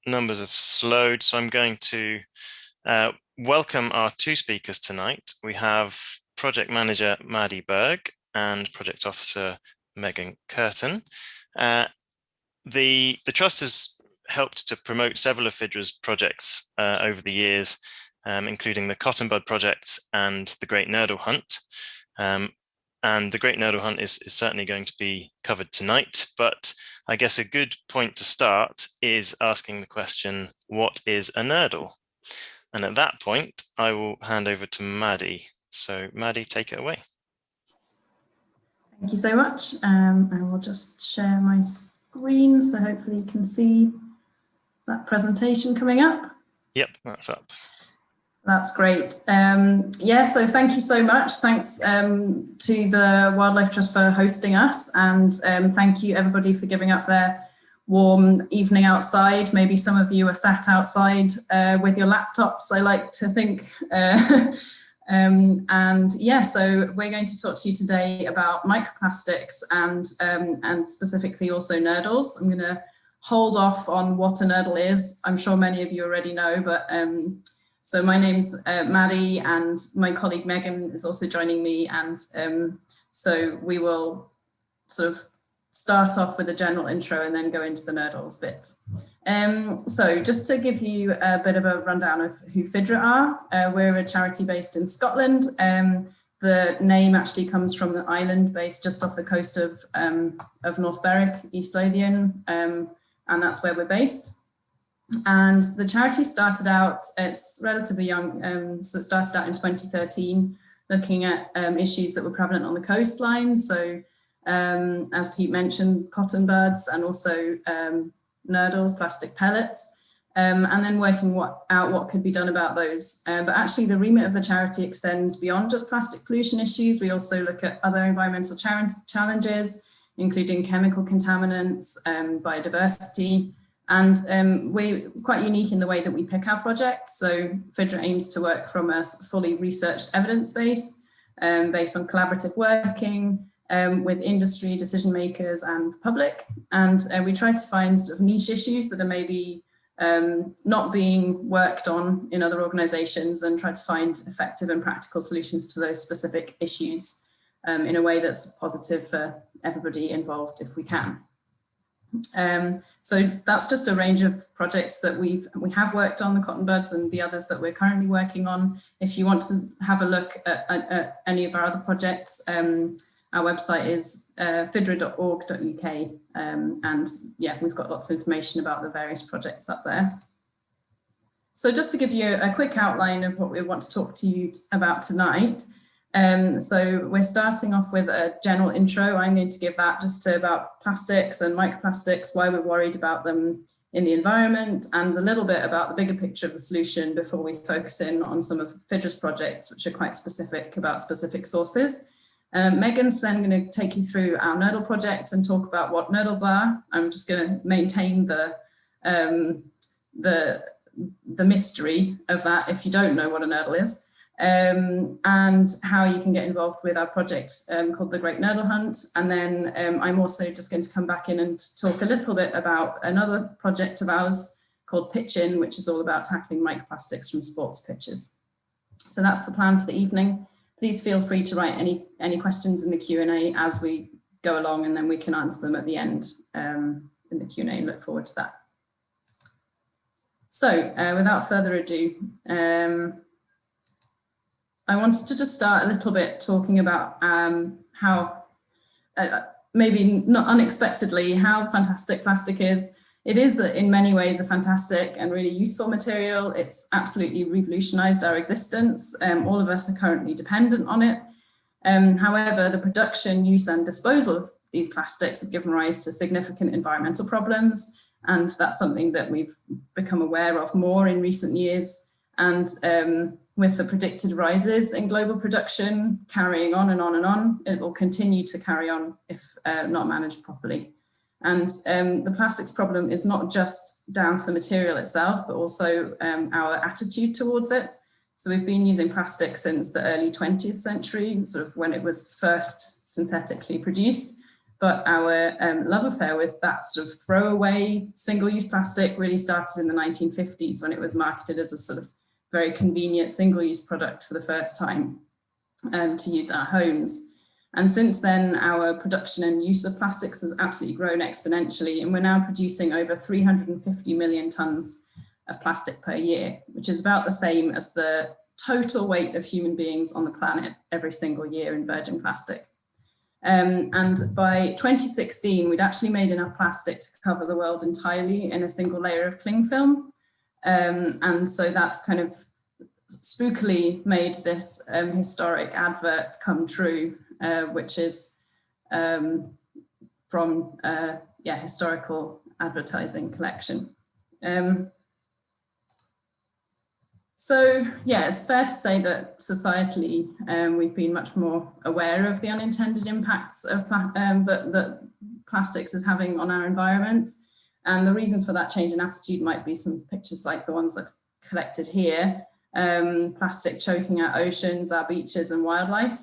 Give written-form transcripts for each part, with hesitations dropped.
numbers have slowed, so I'm going to welcome our two speakers tonight. We have Project Manager Maddy Berg and Project Officer Megan Kirton. The Trust has helped to promote several of Fidra's projects over the years, including the Cotton Bud projects and the Great Nurdle Hunt. And the Great Nurdle Hunt is certainly going to be covered tonight, but I guess a good point to start is asking the question, what is a nurdle? And at that point, I will hand over to Maddy. So Maddy, take it away. Thank you so much. I will just share my screen, so hopefully you can see that presentation coming up. Yep, that's up. That's great. So thank you so much. Thanks to the Wildlife Trust for hosting us, and thank you everybody for giving up their warm evening outside. Maybe some of you are sat outside with your laptops, I like to think. So we're going to talk to you today about microplastics and specifically also nurdles. I'm going to hold off on what a nurdle is. I'm sure many of you already know, but so my name's Maddy, and my colleague Megan is also joining me, and so we will sort of start off with a general intro and then go into the nurdles bit. So just to give you a bit of a rundown of who Fidra are, we're a charity based in Scotland. The name actually comes from the island based just off the coast of North Berwick, East Lothian, and that's where we're based. And the charity started out, it's relatively young, so it started out in 2013, looking at issues that were prevalent on the coastline. So as Pete mentioned, cotton buds and also nurdles, plastic pellets, and then working out what could be done about those. But actually the remit of the charity extends beyond just plastic pollution issues. We also look at other environmental challenges, including chemical contaminants, biodiversity. And we're quite unique in the way that we pick our projects. So Fidra aims to work from a fully researched evidence base, based on collaborative working with industry, decision makers and the public. And we try to find sort of niche issues that are maybe not being worked on in other organizations, and try to find effective and practical solutions to those specific issues in a way that's positive for everybody involved if we can. So that's just a range of projects that we have worked on, the cotton buds and the others that we're currently working on. If you want to have a look at any of our other projects, our website is fidra.org.uk, and yeah, we've got lots of information about the various projects up there. So just to give you a quick outline of what we want to talk to you about tonight. So we're starting off with a general intro. I'm going to give that just about plastics and microplastics, why we're worried about them in the environment, and a little bit about the bigger picture of the solution before we focus in on some of Fidra's projects, which are quite specific about specific sources. Megan's then going to take you through our Nurdle project and talk about what nurdles are. I'm just going to maintain the mystery of that if you don't know what a nurdle is. And how you can get involved with our project called the Great Nurdle Hunt. And then I'm also just going to come back in and talk a little bit about another project of ours called Pitch In, which is all about tackling microplastics from sports pitches. So that's the plan for the evening. Please feel free to write any questions in the Q&A as we go along, and then we can answer them at the end in the Q&A. Look forward to that. So without further ado, I wanted to just start a little bit talking about how, maybe not unexpectedly, how fantastic plastic is. It is in many ways a fantastic and really useful material. It's absolutely revolutionized our existence. All of us are currently dependent on it. However, the production, use and disposal of these plastics have given rise to significant environmental problems. And that's something that we've become aware of more in recent years. And with the predicted rises in global production carrying on and on and on, it will continue to carry on if not managed properly. And the plastics problem is not just down to the material itself, but also our attitude towards it. So we've been using plastic since the early 20th century, sort of when it was first synthetically produced. But our love affair with that sort of throwaway single-use plastic really started in the 1950s, when it was marketed as a sort of very convenient single-use product for the first time to use at our homes. And since then, our production and use of plastics has absolutely grown exponentially, and we're now producing over 350 million tons of plastic per year, which is about the same as the total weight of human beings on the planet every single year in virgin plastic. And by 2016, we'd actually made enough plastic to cover the world entirely in a single layer of cling film. And so that's kind of spookily made this historic advert come true, which is from historical advertising collection. So yeah, it's fair to say that societally we've been much more aware of the unintended impacts of that plastics is having on our environment. And the reason for that change in attitude might be some pictures like the ones I've collected here. Plastic choking our oceans, our beaches and wildlife.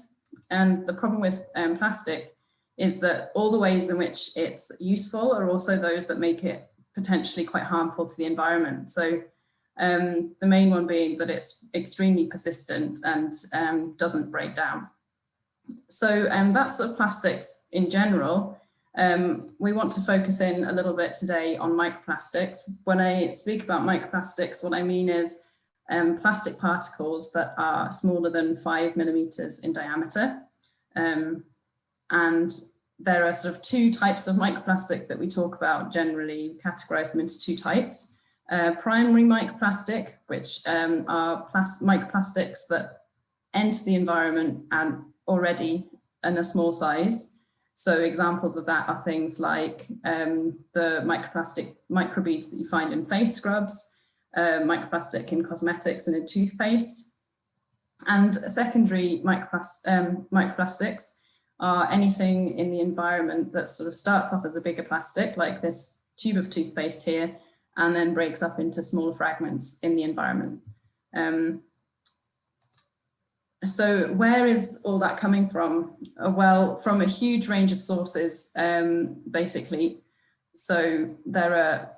And the problem with plastic is that all the ways in which it's useful are also those that make it potentially quite harmful to the environment. So the main one being that it's extremely persistent and doesn't break down. So that's sort of plastics in general. We want to focus in a little bit today on microplastics. When I speak about microplastics, what I mean is plastic particles that are smaller than 5 millimeters in diameter. And there are sort of two types of microplastic that we talk about generally, categorize them into two types. Primary microplastic, which are microplastics that enter the environment and already in a small size. So examples of that are things like the microplastic microbeads that you find in face scrubs, microplastic in cosmetics and in toothpaste. And secondary microplastics are anything in the environment that sort of starts off as a bigger plastic, like this tube of toothpaste here, and then breaks up into smaller fragments in the environment. So where is all that coming from? Well, from a huge range of sources, basically. So there are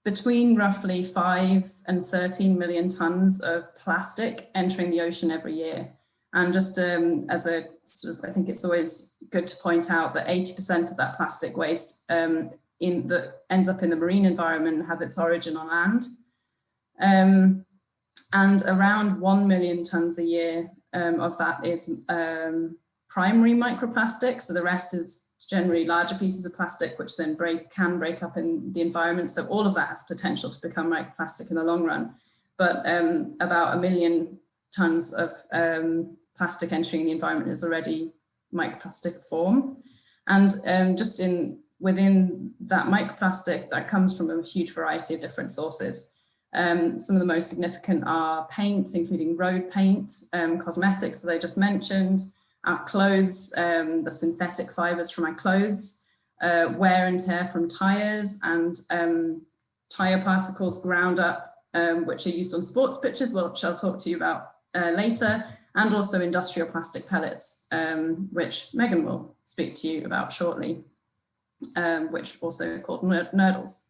between roughly 5 and 13 million tons of plastic entering the ocean every year. And just as a sort of, I think it's always good to point out that 80% of that plastic waste that ends up in the marine environment has its origin on land. And around 1 million tons a year of that is primary microplastic. So the rest is generally larger pieces of plastic, which then can break up in the environment. So all of that has potential to become microplastic in the long run. But about 1 million tons of plastic entering the environment is already microplastic form. And just within that microplastic, that comes from a huge variety of different sources. Some of the most significant are paints, including road paint, cosmetics, as I just mentioned, our clothes, the synthetic fibers from our clothes, wear and tear from tires, and tire particles ground up, which are used on sports pitches, which I'll talk to you about later, and also industrial plastic pellets, which Megan will speak to you about shortly, which also are called Nurdles.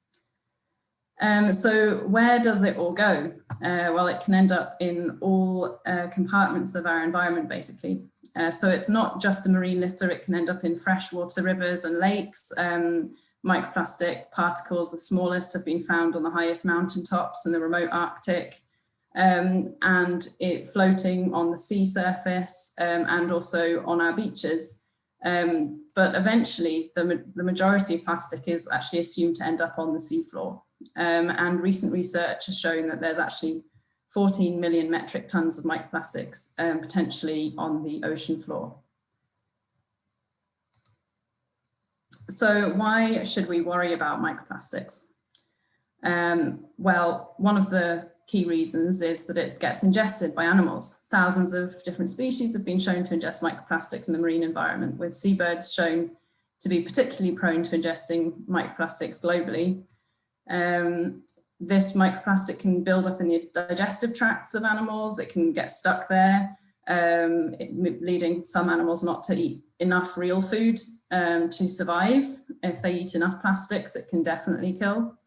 So where does it all go? Well, it can end up in all compartments of our environment, basically. So it's not just a marine litter, it can end up in freshwater rivers and lakes. Microplastic particles, the smallest, have been found on the highest mountaintops in the remote Arctic, and it floating on the sea surface and also on our beaches. But eventually, the majority of plastic is actually assumed to end up on the seafloor. And recent research has shown that there's actually 14 million metric tons of microplastics potentially on the ocean floor. So why should we worry about microplastics? Well, one of the key reasons is that it gets ingested by animals. Thousands of different species have been shown to ingest microplastics in the marine environment, with seabirds shown to be particularly prone to ingesting microplastics globally. This microplastic can build up in the digestive tracts of animals, it can get stuck there, leading some animals not to eat enough real food to survive. If they eat enough plastics, it can definitely kill,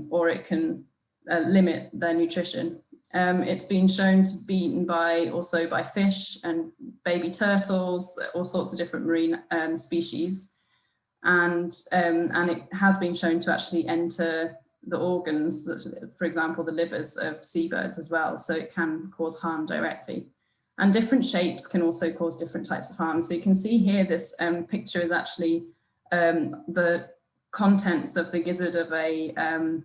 or it can limit their nutrition. It's been shown to be eaten also by fish and baby turtles, all sorts of different marine species. And it has been shown to actually enter the organs, for example, the livers of seabirds as well. So it can cause harm directly. And different shapes can also cause different types of harm. So you can see here, this picture is actually the contents of the gizzard of a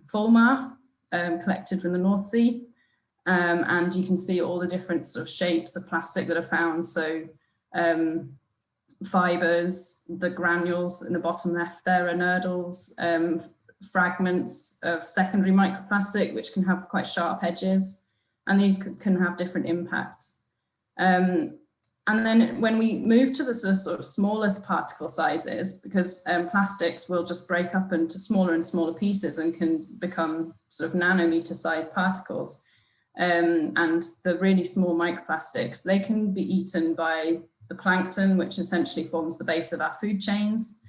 fulmar collected from the North Sea. And you can see all the different sort of shapes of plastic that are found. So fibers, the granules in the bottom left there are nurdles, fragments of secondary microplastic, which can have quite sharp edges, and these can have different impacts. And then when we move to the sort of smallest particle sizes, because plastics will just break up into smaller and smaller pieces and can become sort of nanometer sized particles. And the really small microplastics, they can be eaten by the plankton, which essentially forms the base of our food chains.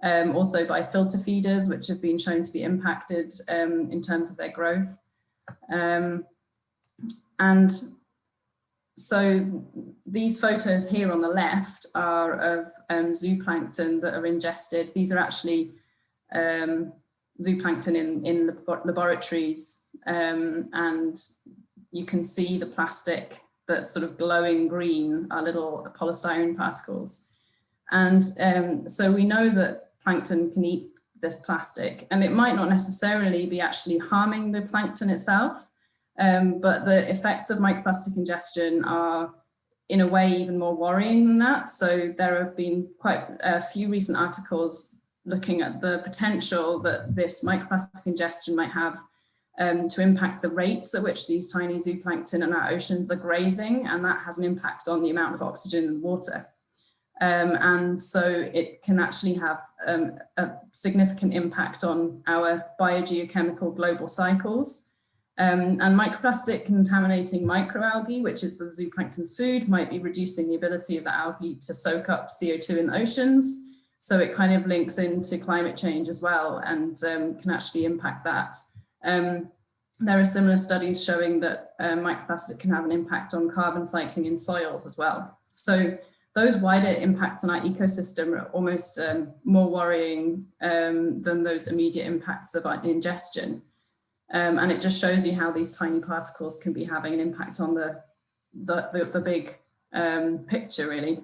Also by filter feeders, which have been shown to be impacted in terms of their growth. And so these photos here on the left are of zooplankton that are ingested. These are actually zooplankton in laboratories, and you can see the plastic that's sort of glowing green are little polystyrene particles. And so we know that plankton can eat this plastic, and it might not necessarily be actually harming the plankton itself, but the effects of microplastic ingestion are in a way even more worrying than that. So there have been quite a few recent articles looking at the potential that this microplastic ingestion might have to impact the rates at which these tiny zooplankton in our oceans are grazing, and that has an impact on the amount of oxygen in the water. And so it can actually have a significant impact on our biogeochemical global cycles. And microplastic contaminating microalgae, which is the zooplankton's food, might be reducing the ability of the algae to soak up CO2 in the oceans. So it kind of links into climate change as well, and can actually impact that. There are similar studies showing that microplastic can have an impact on carbon cycling in soils as well. So those wider impacts on our ecosystem are almost more worrying than those immediate impacts of ingestion. And it just shows you how these tiny particles can be having an impact on the big picture, really.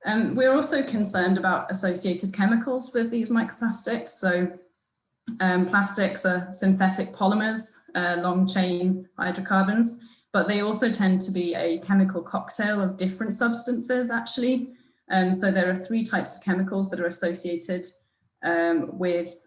We're also concerned about associated chemicals with these microplastics. So plastics are synthetic polymers, long chain hydrocarbons, but they also tend to be a chemical cocktail of different substances, actually. So there are 3 types of chemicals that are associated with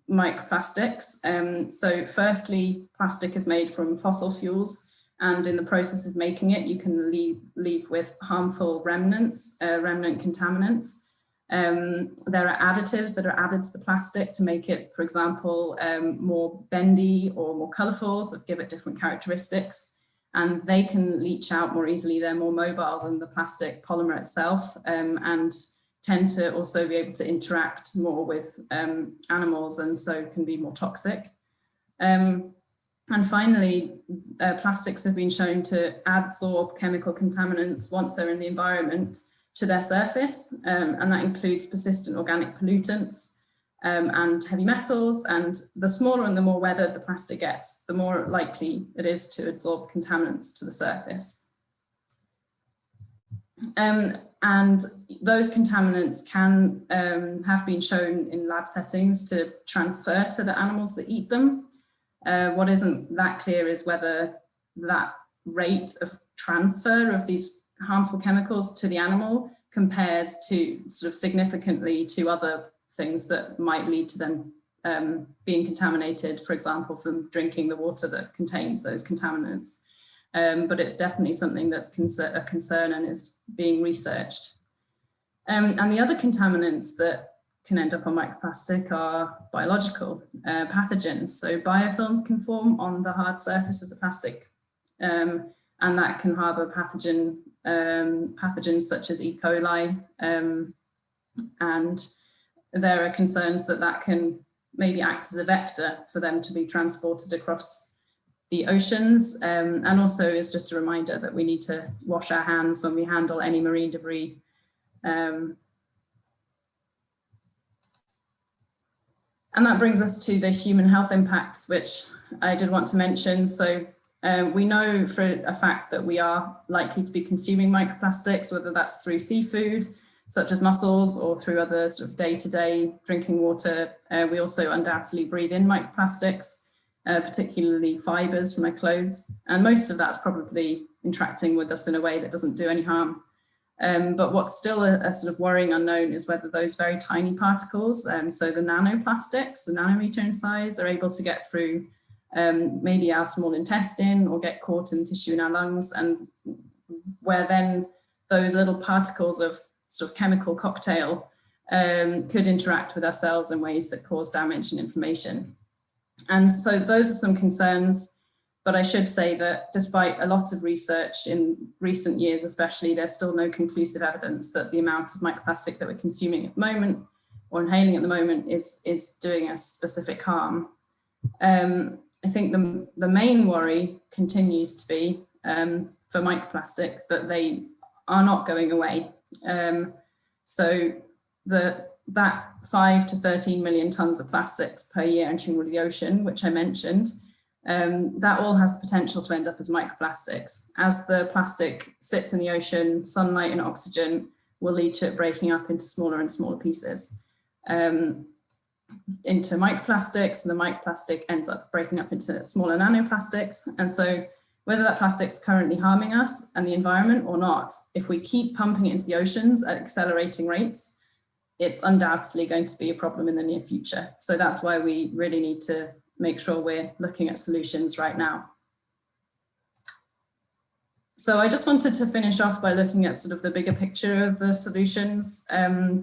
microplastics. So firstly, plastic is made from fossil fuels, and in the process of making it, you can leave with harmful remnants, remnant contaminants. There are additives that are added to the plastic to make it, for example, more bendy or more colorful, so give it different characteristics, and they can leach out more easily. They're more mobile than the plastic polymer itself, and tend to also be able to interact more with animals, and so can be more toxic. And finally, plastics have been shown to adsorb chemical contaminants once they're in the environment to their surface, and that includes persistent organic pollutants and heavy metals. And the smaller and the more weathered the plastic gets, the more likely it is to absorb contaminants to the surface. And those contaminants can have been shown in lab settings to transfer to the animals that eat them. What isn't that clear is whether that rate of transfer of these harmful chemicals to the animal compares to sort of significantly to other things that might lead to them being contaminated, for example, from drinking the water that contains those contaminants. But it's definitely something that's a concern and is being researched. And the other contaminants that can end up on microplastic are biological pathogens. So biofilms can form on the hard surface of the plastic and that can harbour pathogens such as E. coli, and there are concerns that that can maybe act as a vector for them to be transported across the oceans, and also is just a reminder that we need to wash our hands when we handle any marine debris. And that brings us to the human health impacts, which I did want to mention. So we know for a fact that we are likely to be consuming microplastics, whether that's through seafood, such as mussels, or through other sort of day-to-day drinking water. We also undoubtedly breathe in microplastics, particularly fibres from our clothes. And most of that's probably interacting with us in a way that doesn't do any harm. But what's still a sort of worrying unknown is whether those very tiny particles, so the nanoplastics, the nanometer in size, are able to get through maybe our small intestine or get caught in tissue in our lungs, and where then those little particles of sort of chemical cocktail could interact with our cells in ways that cause damage and inflammation. And so those are some concerns. But I should say that despite a lot of research in recent years, especially, there's still no conclusive evidence that the amount of microplastic that we're consuming at the moment or inhaling at the moment is doing us specific harm. I think the main worry continues to be for microplastic that they are not going away. So that 5 to 13 million tons of plastics per year entering the ocean, which I mentioned, that all has the potential to end up as microplastics. As the plastic sits in the ocean, sunlight and oxygen will lead to it breaking up into smaller and smaller pieces, into microplastics, and the microplastic ends up breaking up into smaller nanoplastics. And so whether that plastic's currently harming us and the environment or not, if we keep pumping it into the oceans at accelerating rates, it's undoubtedly going to be a problem in the near future. So that's why we really need to make sure we're looking at solutions right now. So I just wanted to finish off by looking at sort of the bigger picture of the solutions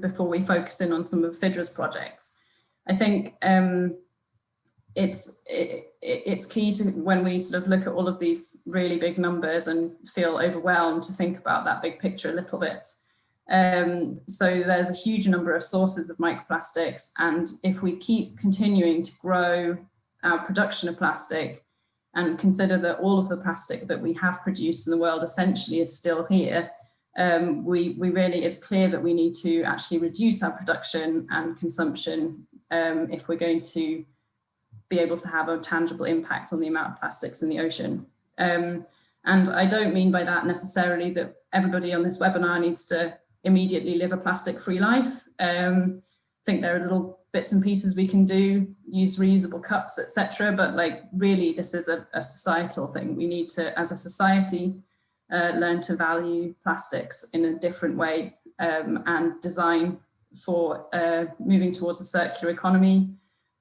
before we focus in on some of Fidra's projects. I think it's key to, when we sort of look at all of these really big numbers and feel overwhelmed, to think about that big picture a little bit. So there's a huge number of sources of microplastics, and if we keep continuing to grow our production of plastic and consider that all of the plastic that we have produced in the world essentially is still here, it's clear that we need to actually reduce our production and consumption if we're going to be able to have a tangible impact on the amount of plastics in the ocean. And I don't mean by that necessarily that everybody on this webinar needs to immediately live a plastic-free life. I think there are little bits and pieces we can do, use reusable cups, etc. But like, really, this is a societal thing. We need to, as a society, learn to value plastics in a different way and design for moving towards a circular economy.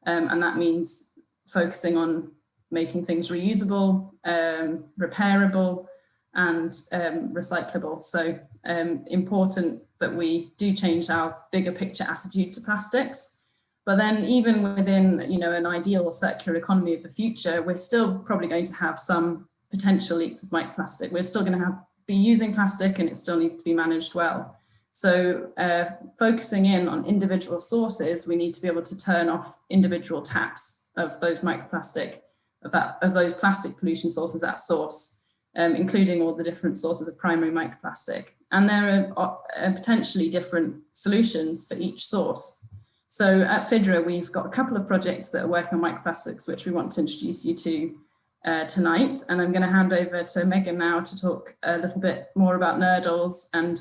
And that means focusing on making things reusable, repairable, and recyclable. So important that we do change our bigger picture attitude to plastics. But then even within, you know, an ideal circular economy of the future, we're still probably going to have some potential leaks of microplastic. We're still going to be using plastic, and it still needs to be managed well. So focusing in on individual sources, we need to be able to turn off individual taps of those microplastic, of those plastic pollution sources at source, including all the different sources of primary microplastic. And there are potentially different solutions for each source. So at Fidra, we've got a couple of projects that are working on microplastics, which we want to introduce you to tonight. And I'm going to hand over to Megan now to talk a little bit more about Nurdles and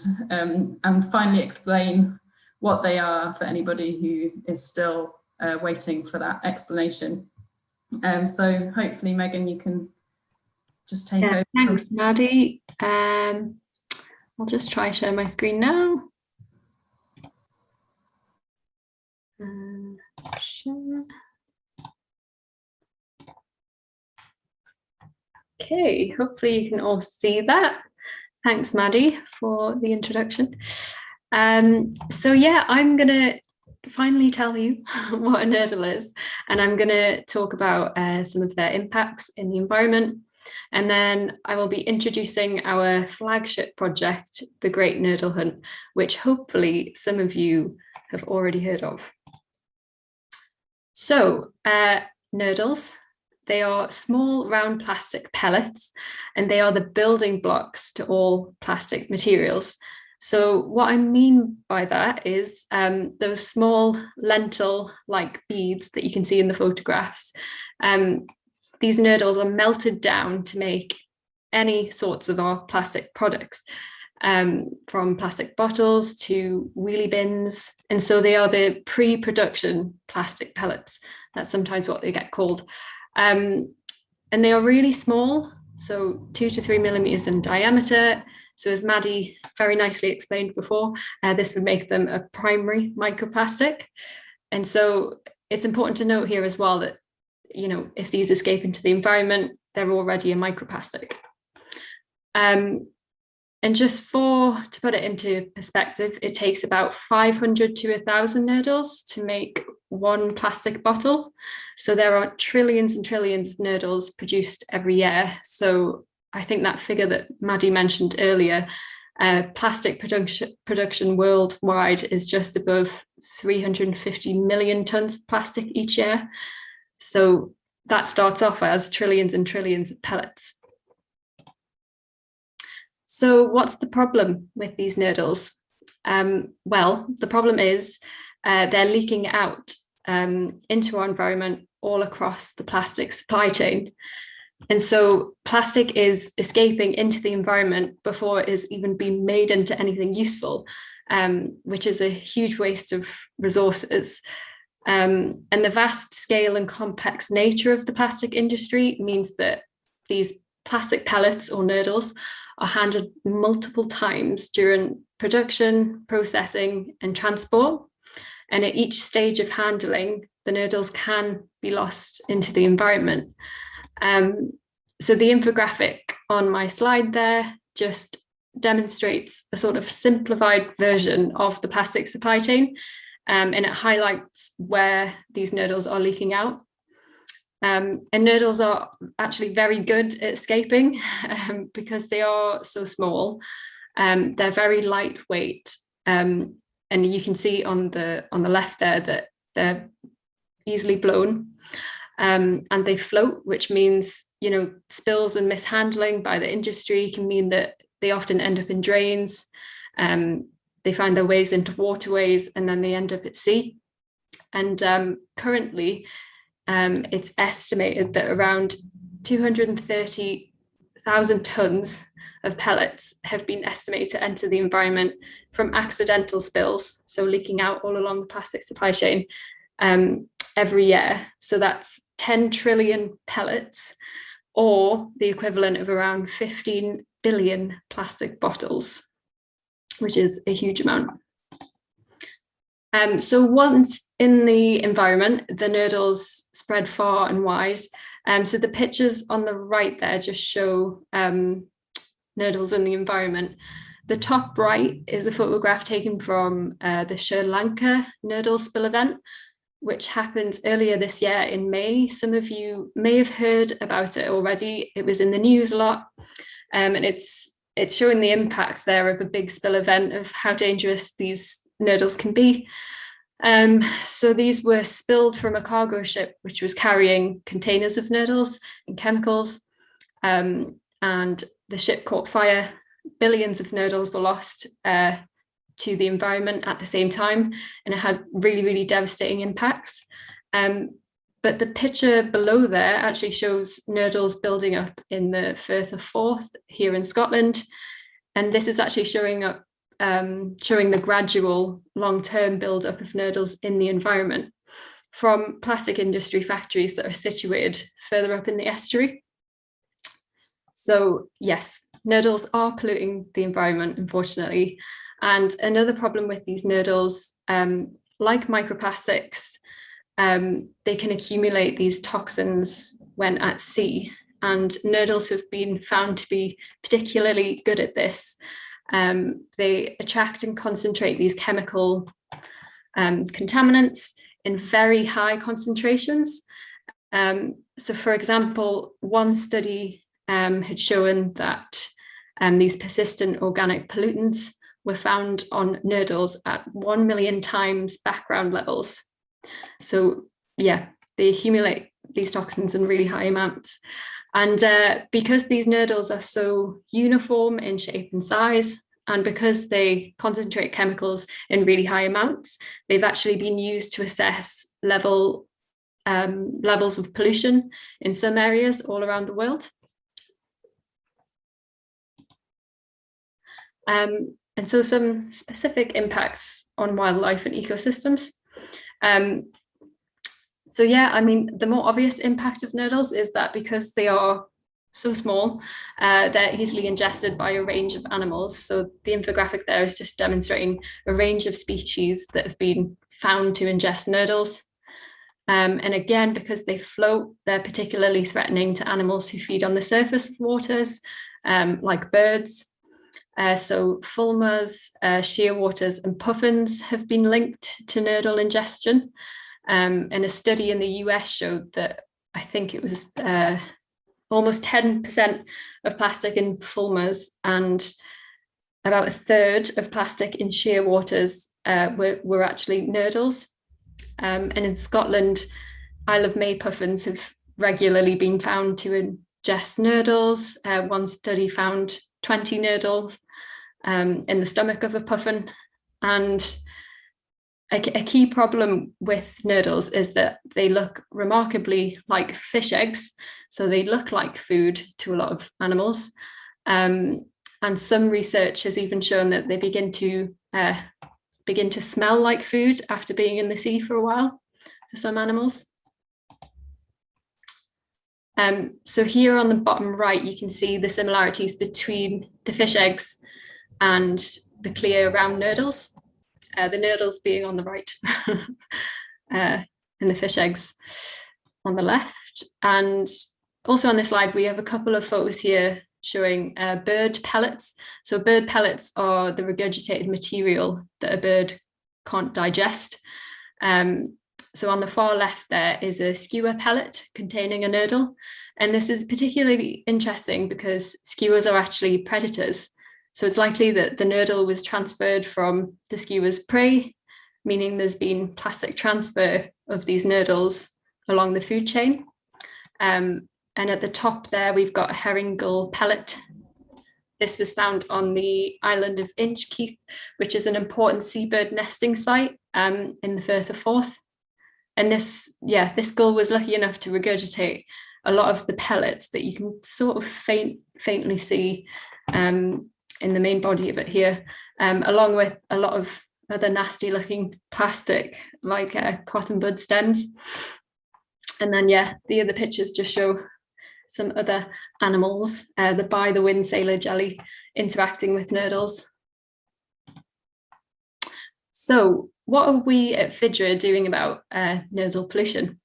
finally explain what they are for anybody who is still waiting for that explanation. So hopefully, Megan, you can just take over. Thanks, Maddy. I'll just try share my screen now. Share. Okay, hopefully you can all see that. Thanks, Maddy, for the introduction. So yeah, I'm gonna finally tell you what a Nurdle is, and I'm gonna talk about some of their impacts in the environment, And then I will be introducing our flagship project, the Great Nurdle Hunt, which hopefully some of you have already heard of. So, nurdles, they are small round plastic pellets, and they are the building blocks to all plastic materials. So what I mean by that is those small lentil-like beads that you can see in the photographs. These nurdles are melted down to make any sorts of our plastic products, from plastic bottles to wheelie bins. And so they are the pre-production plastic pellets. That's sometimes what they get called. And they are really small, so 2 to 3 millimeters in diameter. So as Maddy very nicely explained before, this would make them a primary microplastic. And so it's important to note here as well that, you know, if these escape into the environment, they're already a microplastic. And just to put it into perspective, it takes about 500 to 1,000 nurdles to make one plastic bottle. So there are trillions and trillions of nurdles produced every year. So I think that figure that Maddy mentioned earlier, plastic production worldwide is just above 350 million tons of plastic each year. So that starts off as trillions and trillions of pellets. So what's the problem with these nurdles? Well, the problem is they're leaking out into our environment all across the plastic supply chain. And so plastic is escaping into the environment before it is even being made into anything useful, which is a huge waste of resources. And the vast scale and complex nature of the plastic industry means that these plastic pellets or nurdles are handled multiple times during production, processing, and transport. And at each stage of handling, the nurdles can be lost into the environment. So the infographic on my slide there just demonstrates a sort of simplified version of the plastic supply chain, and it highlights where these nurdles are leaking out. And nurdles are actually very good at escaping because they are so small. They're very lightweight, and you can see on the left there that they're easily blown, and they float, which means, you know, spills and mishandling by the industry can mean that they often end up in drains. They find their ways into waterways, and then they end up at sea. And currently, it's estimated that around 230,000 tons of pellets have been estimated to enter the environment from accidental spills, so leaking out all along the plastic supply chain every year. So that's 10 trillion pellets, or the equivalent of around 15 billion plastic bottles, which is a huge amount. So once in the environment, the nurdles spread far and wide. So the pictures on the right there just show nurdles in the environment. The top right is a photograph taken from the Sri Lanka nurdle spill event, which happened earlier this year in May. Some of you may have heard about it already. It was in the news a lot, and it's showing the impacts there of a big spill event, of how dangerous these nurdles can be. So these were spilled from a cargo ship which was carrying containers of nurdles and chemicals, and the ship caught fire. Billions of nurdles were lost to the environment at the same time, and it had really, really devastating impacts. But the picture below there actually shows nurdles building up in the Firth of Forth here in Scotland, and this is actually showing the gradual long-term build-up of nurdles in the environment from plastic industry factories that are situated further up in the estuary. So yes, nurdles are polluting the environment, unfortunately. And another problem with these nurdles, like microplastics, they can accumulate these toxins when at sea, and nurdles have been found to be particularly good at this. They attract and concentrate these chemical contaminants in very high concentrations. So for example, one study had shown that these persistent organic pollutants were found on nurdles at 1 million times background levels. So yeah, they accumulate these toxins in really high amounts. And because these nurdles are so uniform in shape and size, and because they concentrate chemicals in really high amounts, they've actually been used to assess levels of pollution in some areas all around the world. And so some specific impacts on wildlife and ecosystems. So yeah, I mean, the more obvious impact of nurdles is that because they are so small, they're easily ingested by a range of animals. So the infographic there is just demonstrating a range of species that have been found to ingest nurdles. And again, because they float, they're particularly threatening to animals who feed on the surface of waters, like birds. So fulmars, shearwaters and puffins have been linked to nurdle ingestion. And a study in the US showed that I think it was almost 10% of plastic in fulmars and about a third of plastic in shearwaters were actually nurdles. And in Scotland, Isle of May puffins have regularly been found to ingest nurdles. One study found 20 nurdles in the stomach of a puffin. And a key problem with nurdles is that they look remarkably like fish eggs. So they look like food to a lot of animals. And some research has even shown that they begin to smell like food after being in the sea for a while for some animals. So here on the bottom right, you can see the similarities between the fish eggs and the clear round nurdles. The nurdles being on the right and the fish eggs on the left. And also on this slide, we have a couple of photos here showing bird pellets. So bird pellets are the regurgitated material that a bird can't digest. So on the far left there is a skewer pellet containing a nurdle. And this is particularly interesting because skewers are actually predators. So it's likely that the nurdle was transferred from the skewer's prey, meaning there's been plastic transfer of these nurdles along the food chain. And at the top there, we've got a herring gull pellet. This was found on the island of Inchkeith, which is an important seabird nesting site in the Firth of Forth. And this gull was lucky enough to regurgitate a lot of the pellets that you can sort of faintly see in the main body of it here, along with a lot of other nasty looking plastic like cotton bud stems. And then the other pictures just show some other animals, the wind sailor jelly interacting with nurdles. So what are we at Fidra doing about nurdle pollution?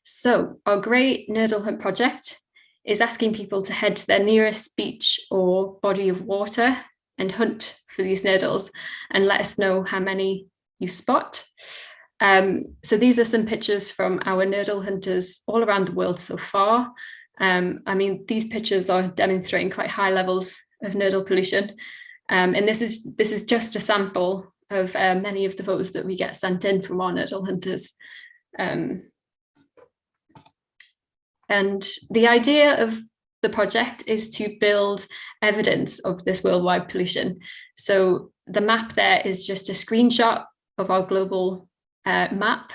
So our Great Nurdle Hunt project is asking people to head to their nearest beach or body of water and hunt for these nurdles and let us know how many you spot. So these are some pictures from our nurdle hunters all around the world so far. I mean, these pictures are demonstrating quite high levels of nurdle pollution. And this is just a sample of many of the photos that we get sent in from our nurdle hunters. And the idea of the project is to build evidence of this worldwide pollution. So the map there is just a screenshot of our global map,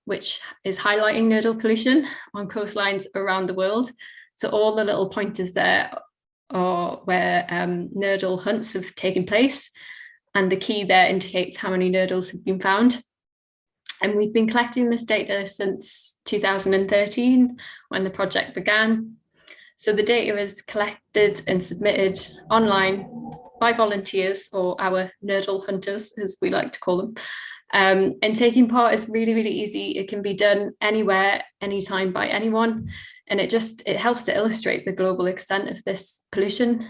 which is highlighting nurdle pollution on coastlines around the world. So all the little pointers there are where nurdle hunts have taken place. And the key there indicates how many nurdles have been found. And we've been collecting this data since 2013, when the project began. So the data is collected and submitted online by volunteers, or our nurdle hunters, as we like to call them. And taking part is really, really easy. It can be done anywhere, anytime by anyone. And it helps to illustrate the global extent of this pollution.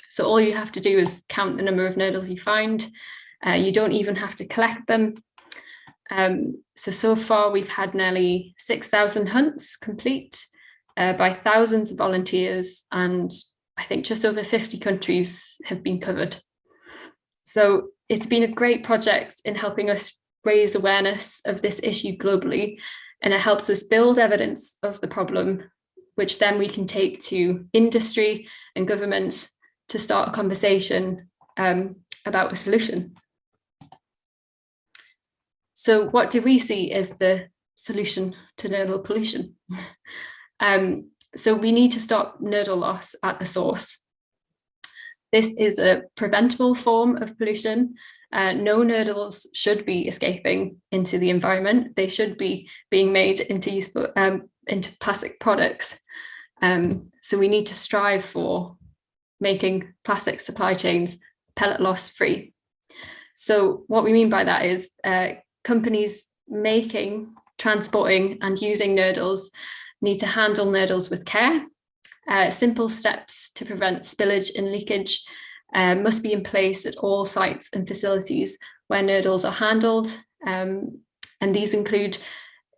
So all you have to do is count the number of nurdles you find. You don't even have to collect them. So far we've had nearly 6,000 hunts complete. by thousands of volunteers, and I think just over 50 countries have been covered. So it's been a great project in helping us raise awareness of this issue globally, and it helps us build evidence of the problem, which then we can take to industry and governments to start a conversation about a solution. So what do we see as the solution to nurdle pollution? So we need to stop nurdle loss at the source. This is a preventable form of pollution. No nurdles should be escaping into the environment. They should be being made into useful into plastic products. So we need to strive for making plastic supply chains pellet loss free. So what we mean by that is companies making, transporting and using nurdles need to handle nurdles with care. Simple steps to prevent spillage and leakage must be in place at all sites and facilities where nurdles are handled. And these include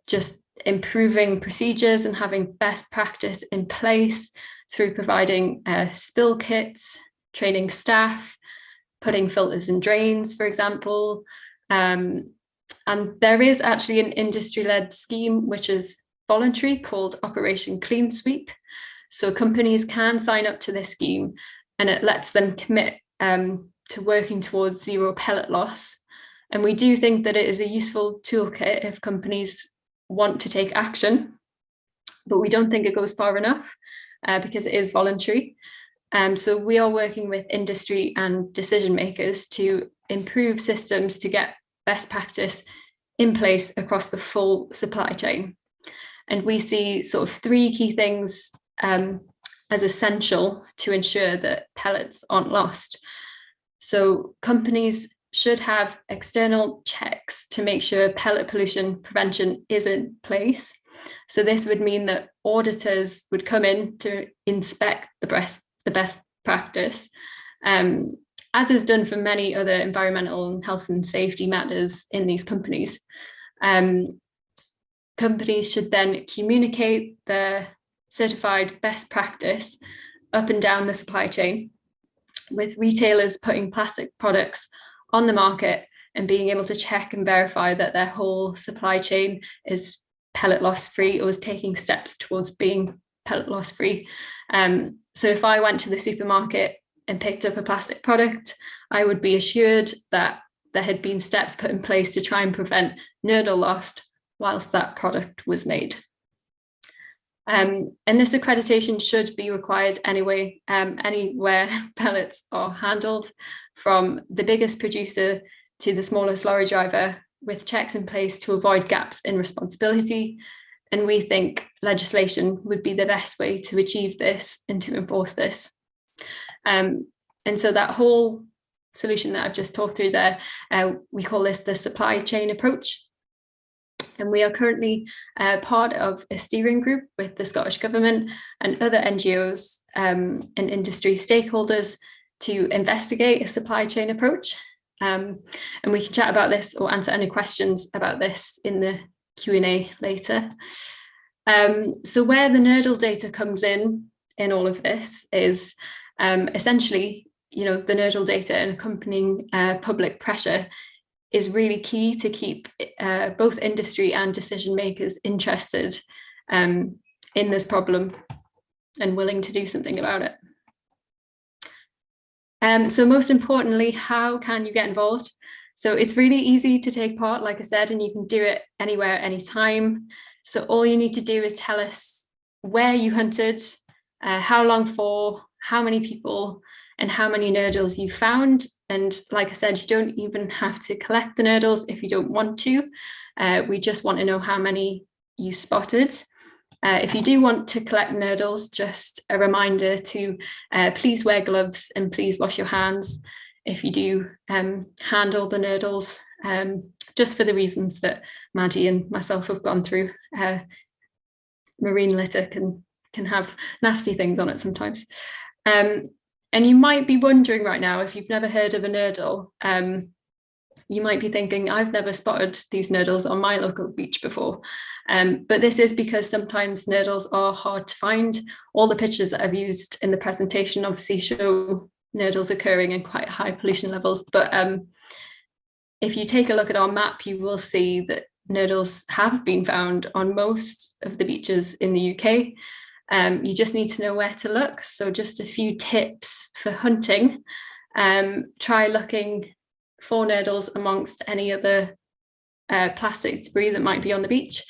just improving procedures and having best practice in place through providing spill kits, training staff, putting filters in drains, for example. And there is actually an industry-led scheme which is voluntary called Operation Clean Sweep. So companies can sign up to this scheme, and it lets them commit to working towards zero pellet loss. And we do think that it is a useful toolkit if companies want to take action, but we don't think it goes far enough because it is voluntary. So we are working with industry and decision makers to improve systems to get best practice in place across the full supply chain. And we see sort of three key things as essential to ensure that pellets aren't lost. So companies should have external checks to make sure pellet pollution prevention is in place. So this would mean that auditors would come in to inspect the best practice, as is done for many other environmental and health and safety matters in these companies. Companies should then communicate their certified best practice up and down the supply chain, with retailers putting plastic products on the market and being able to check and verify that their whole supply chain is pellet loss free or is taking steps towards being pellet loss free. So if I went to the supermarket and picked up a plastic product, I would be assured that there had been steps put in place to try and prevent nurdle loss whilst that product was made. And this accreditation should be required anyway, anywhere pellets are handled, from the biggest producer to the smallest lorry driver, with checks in place to avoid gaps in responsibility. And we think legislation would be the best way to achieve this and to enforce this. And so that whole solution that I've just talked through there, we call this the supply chain approach. And we are currently part of a steering group with the Scottish Government and other NGOs and industry stakeholders to investigate a supply chain approach. And we can chat about this or answer any questions about this in the Q&A later. So where the Nurdle data comes in all of this is essentially, the Nurdle data and accompanying public pressure is really key to keep both industry and decision makers interested in this problem and willing to do something about it. So most importantly, how can you get involved? So it's really easy to take part, like I said, and you can do it anywhere, anytime. So all you need to do is tell us where you hunted, how long for, how many people, and how many nurdles you found. And like I said, you don't even have to collect the nurdles if you don't want to. We just want to know how many you spotted. If you do want to collect nurdles, just a reminder to please wear gloves and please wash your hands if you do handle the nurdles, just for the reasons that Maddy and myself have gone through. Marine litter can have nasty things on it sometimes. And you might be wondering right now, if you've never heard of a nurdle, you might be thinking, I've never spotted these nurdles on my local beach before. But this is because sometimes nurdles are hard to find. All the pictures that I've used in the presentation obviously show nurdles occurring in quite high pollution levels. But if you take a look at our map, you will see that nurdles have been found on most of the beaches in the UK. You just need to know where to look. So just a few tips for hunting. Try looking for nurdles amongst any other plastic debris that might be on the beach.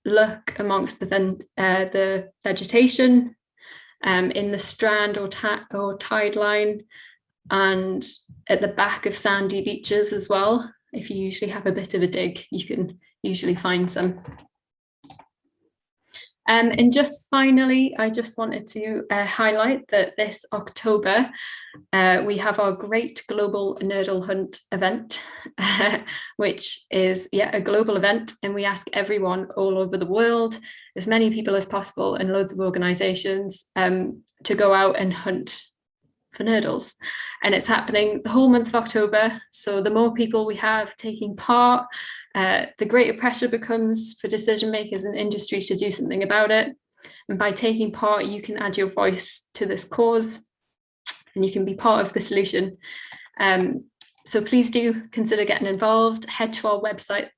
Look amongst the vegetation in the strand or tide line, and at the back of sandy beaches as well. If you usually have a bit of a dig, you can usually find some. And just finally, I just wanted to highlight that this October, we have our Great Global Nurdle Hunt event, which is a global event. And we ask everyone all over the world, as many people as possible and loads of organizations, to go out and hunt for nurdles. And it's happening the whole month of October. So the more people we have taking part, the greater pressure becomes for decision makers and industry to do something about it. And by taking part, you can add your voice to this cause and you can be part of the solution. So please do consider getting involved. Head to our website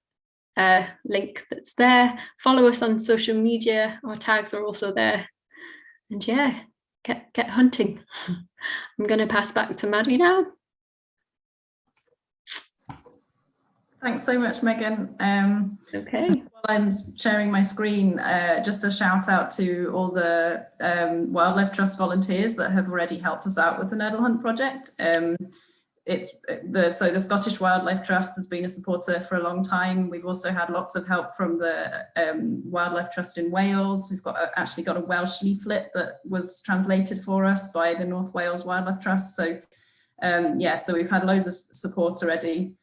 link that's there. Follow us on social media. Our tags are also there. And get hunting. I'm going to pass back to Maddy now. Thanks so much, Megan. Okay. While I'm sharing my screen, just a shout out to all the Wildlife Trust volunteers that have already helped us out with the Nurdle Hunt project. So the Scottish Wildlife Trust has been a supporter for a long time. We've also had lots of help from the Wildlife Trust in Wales. We've actually got a Welsh leaflet that was translated for us by the North Wales Wildlife Trust. So so we've had loads of support already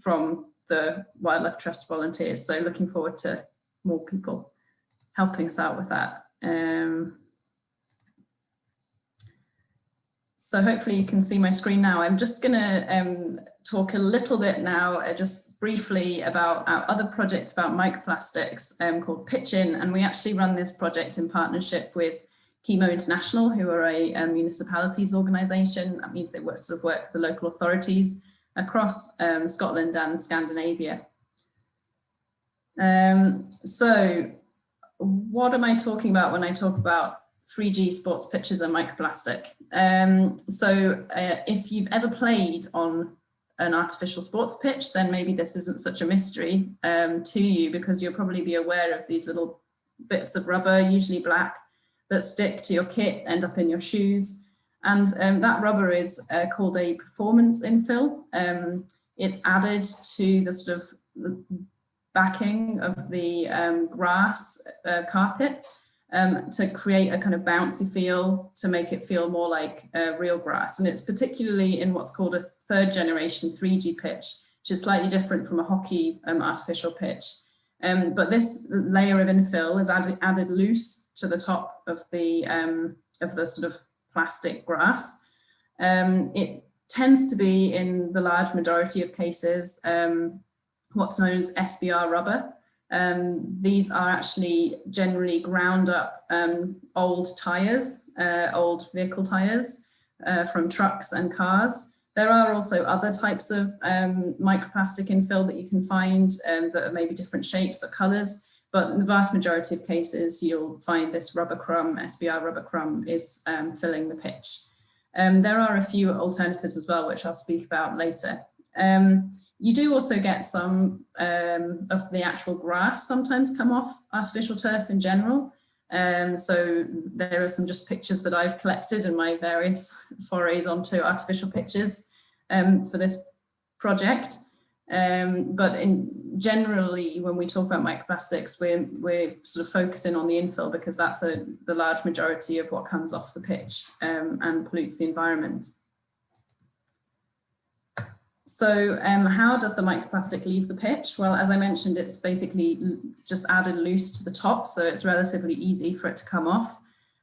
from the Wildlife Trust volunteers. So looking forward to more people helping us out with that. So hopefully you can see my screen now. I'm just going to talk a little bit now, just briefly about our other project about microplastics called Pitch-In. And we actually run this project in partnership with Chemo International, who are a municipalities organisation. That means they work with the local authorities across Scotland and Scandinavia. So what am I talking about when I talk about 3G sports pitches and microplastic? If you've ever played on an artificial sports pitch, then maybe this isn't such a mystery to you, because you'll probably be aware of these little bits of rubber, usually black, that stick to your kit, end up in your shoes. And that rubber is called a performance infill. It's added to the sort of backing of the grass carpet to create a kind of bouncy feel, to make it feel more like real grass. And it's particularly in what's called a third generation 3G pitch, which is slightly different from a hockey artificial pitch. But this layer of infill is added loose to the top of the sort of plastic grass. It tends to be, in the large majority of cases, what's known as SBR rubber. These are actually generally ground up old tires, old vehicle tires from trucks and cars. There are also other types of microplastic infill that you can find that are maybe different shapes or colors, but in the vast majority of cases, you'll find this rubber crumb, SBR rubber crumb, is filling the pitch. There are a few alternatives as well, which I'll speak about later. You do also get some of the actual grass sometimes come off artificial turf in general. So there are some just pictures that I've collected in my various forays onto artificial pitches for this project. But generally, when we talk about microplastics, we're sort of focusing on the infill, because that's the large majority of what comes off the pitch and pollutes the environment. So how does the microplastic leave the pitch? Well, as I mentioned, it's basically just added loose to the top, so it's relatively easy for it to come off.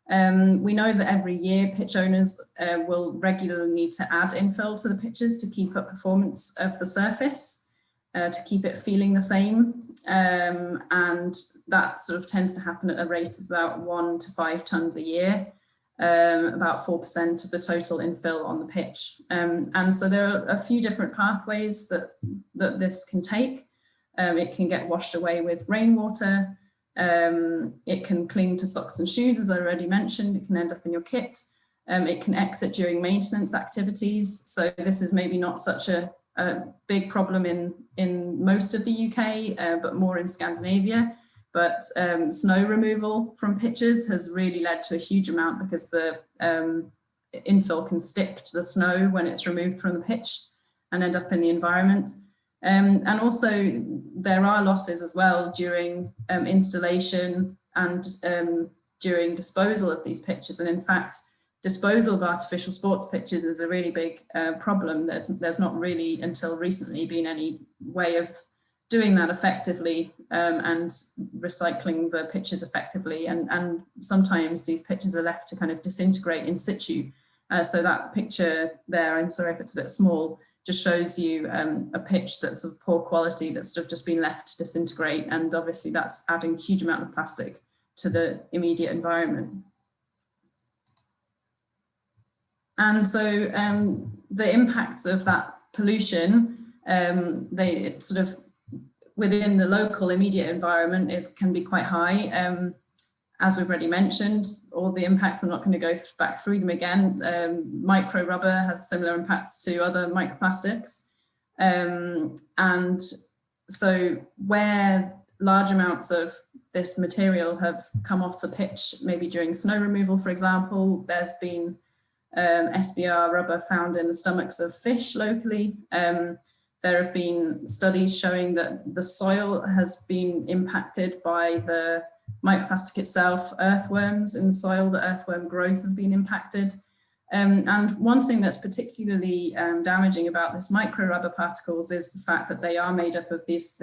We know that every year pitch owners will regularly need to add infill to the pitches to keep up performance of the surface, to keep it feeling the same. And that sort of tends to happen at a rate of about 1 to 5 tonnes a year, about 4% of the total infill on the pitch. And so there are a few different pathways that this can take. It can get washed away with rainwater. It can cling to socks and shoes, as I already mentioned. It can end up in your kit. It can exit during maintenance activities. So this is maybe not such a big problem in most of the UK, but more in Scandinavia. But snow removal from pitches has really led to a huge amount, because the infill can stick to the snow when it's removed from the pitch and end up in the environment. And also there are losses as well during installation and during disposal of these pitches. And in fact, disposal of artificial sports pitches is a really big problem. There's not really until recently been any way of doing that effectively and recycling the pitches effectively. And sometimes these pitches are left to kind of disintegrate in situ. So that picture there, I'm sorry if it's a bit small, just shows you a pitch that's of poor quality that's sort of just been left to disintegrate. And obviously that's adding a huge amount of plastic to the immediate environment. And so the impacts of that pollution, they sort of within the local immediate environment can be quite high. As we've already mentioned, all the impacts, I'm not going to go back through them again. Micro rubber has similar impacts to other microplastics. And so where large amounts of this material have come off the pitch, maybe during snow removal, for example, there's been SBR rubber found in the stomachs of fish locally. There have been studies showing that the soil has been impacted by the microplastic itself. Earthworms in the soil, the earthworm growth has been impacted. And one thing that's particularly damaging about this micro rubber particles is the fact that they are made up of this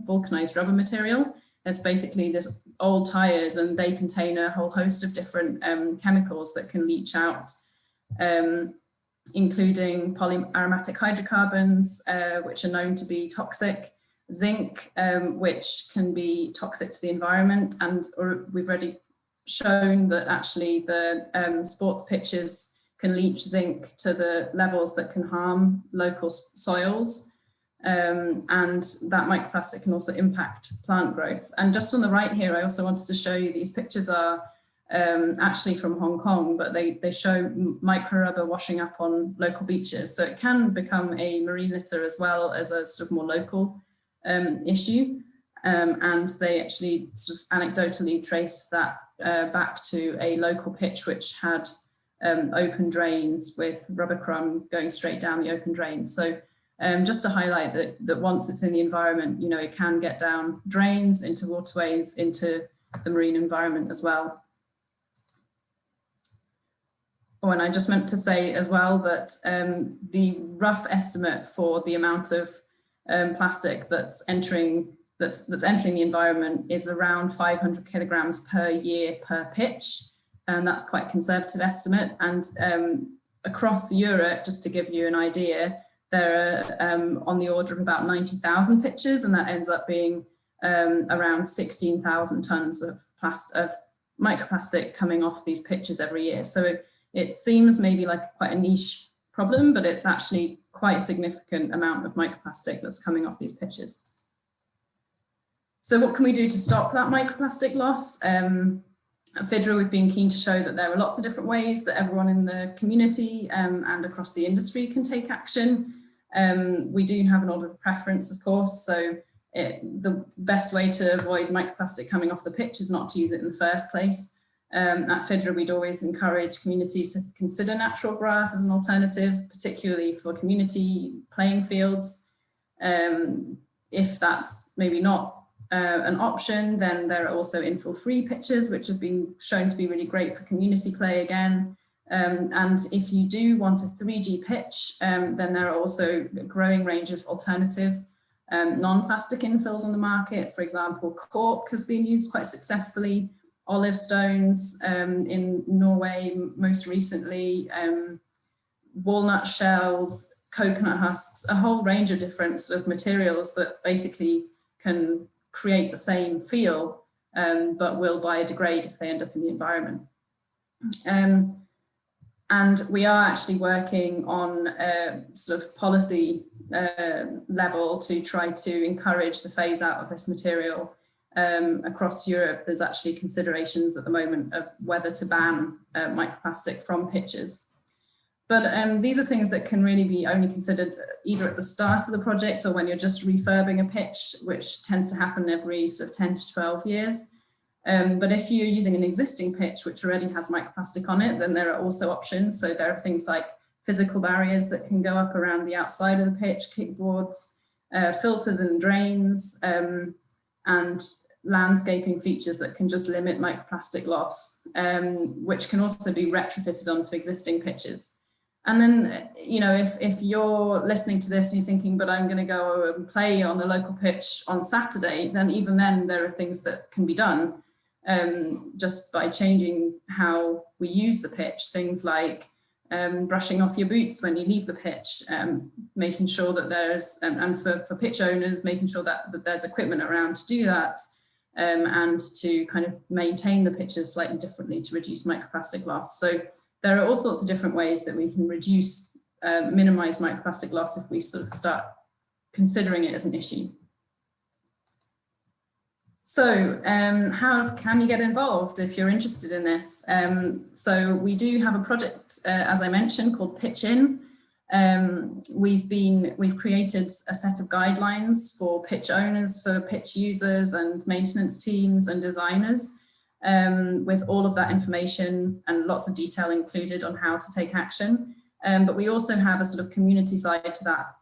vulcanized rubber material. It's basically this old tires, and they contain a whole host of different chemicals that can leach out, including polyaromatic hydrocarbons, which are known to be toxic, zinc, which can be toxic to the environment. And we've already shown that actually the sports pitches can leach zinc to the levels that can harm local soils. And that microplastic can also impact plant growth. And just on the right here, I also wanted to show you, these pictures are actually from Hong Kong, but they show micro rubber washing up on local beaches. So it can become a marine litter as well as a sort of more local issue. And they actually sort of anecdotally traced that back to a local pitch which had open drains with rubber crumb going straight down the open drains. So just to highlight that once it's in the environment, you know, it can get down drains, into waterways, into the marine environment as well. Oh, and I just meant to say as well that the rough estimate for the amount of plastic that's entering the environment is around 500 kilograms per year per pitch, and that's quite a conservative estimate. And across Europe, just to give you an idea, there are on the order of about 90,000 pitches, and that ends up being around 16,000 tons of microplastic coming off these pitches every year. So it seems maybe like quite a niche problem, but it's actually quite a significant amount of microplastic that's coming off these pitches. So what can we do to stop that microplastic loss? At Fidra, we've been keen to show that there are lots of different ways that everyone in the community and across the industry can take action. We do have an order of preference, of course, so the best way to avoid microplastic coming off the pitch is not to use it in the first place. At Fidra, we'd always encourage communities to consider natural grass as an alternative, particularly for community playing fields. If that's maybe not an option, then there are also infill-free pitches, which have been shown to be really great for community play again. And if you do want a 3G pitch, then there are also a growing range of alternative non-plastic infills on the market. For example, cork has been used quite successfully. olive stones in Norway, most recently, walnut shells, coconut husks, a whole range of different sort of materials that basically can create the same feel, but will biodegrade if they end up in the environment. And we are actually working on a sort of policy level to try to encourage the phase out of this material across Europe. There's actually considerations at the moment of whether to ban microplastic from pitches. But these are things that can really be only considered either at the start of the project or when you're just refurbing a pitch, which tends to happen every sort of 10 to 12 years. But if you're using an existing pitch, which already has microplastic on it, then there are also options. So there are things like physical barriers that can go up around the outside of the pitch, kickboards, filters and drains, and landscaping features that can just limit microplastic loss, which can also be retrofitted onto existing pitches. And then, you know, if you're listening to this and you're thinking, but I'm going to go and play on the local pitch on Saturday, then even then there are things that can be done just by changing how we use the pitch. Things like brushing off your boots when you leave the pitch, making sure that there's, and for pitch owners, making sure that there's equipment around to do that, and to kind of maintain the pitches slightly differently to reduce microplastic loss. So there are all sorts of different ways that we can reduce, minimize microplastic loss if we sort of start considering it as an issue. So how can you get involved if you're interested in this? So we do have a project, as I mentioned, called Pitch In. We've created a set of guidelines for pitch owners, for pitch users and maintenance teams and designers, with all of that information and lots of detail included on how to take action. But we also have a sort of community side to that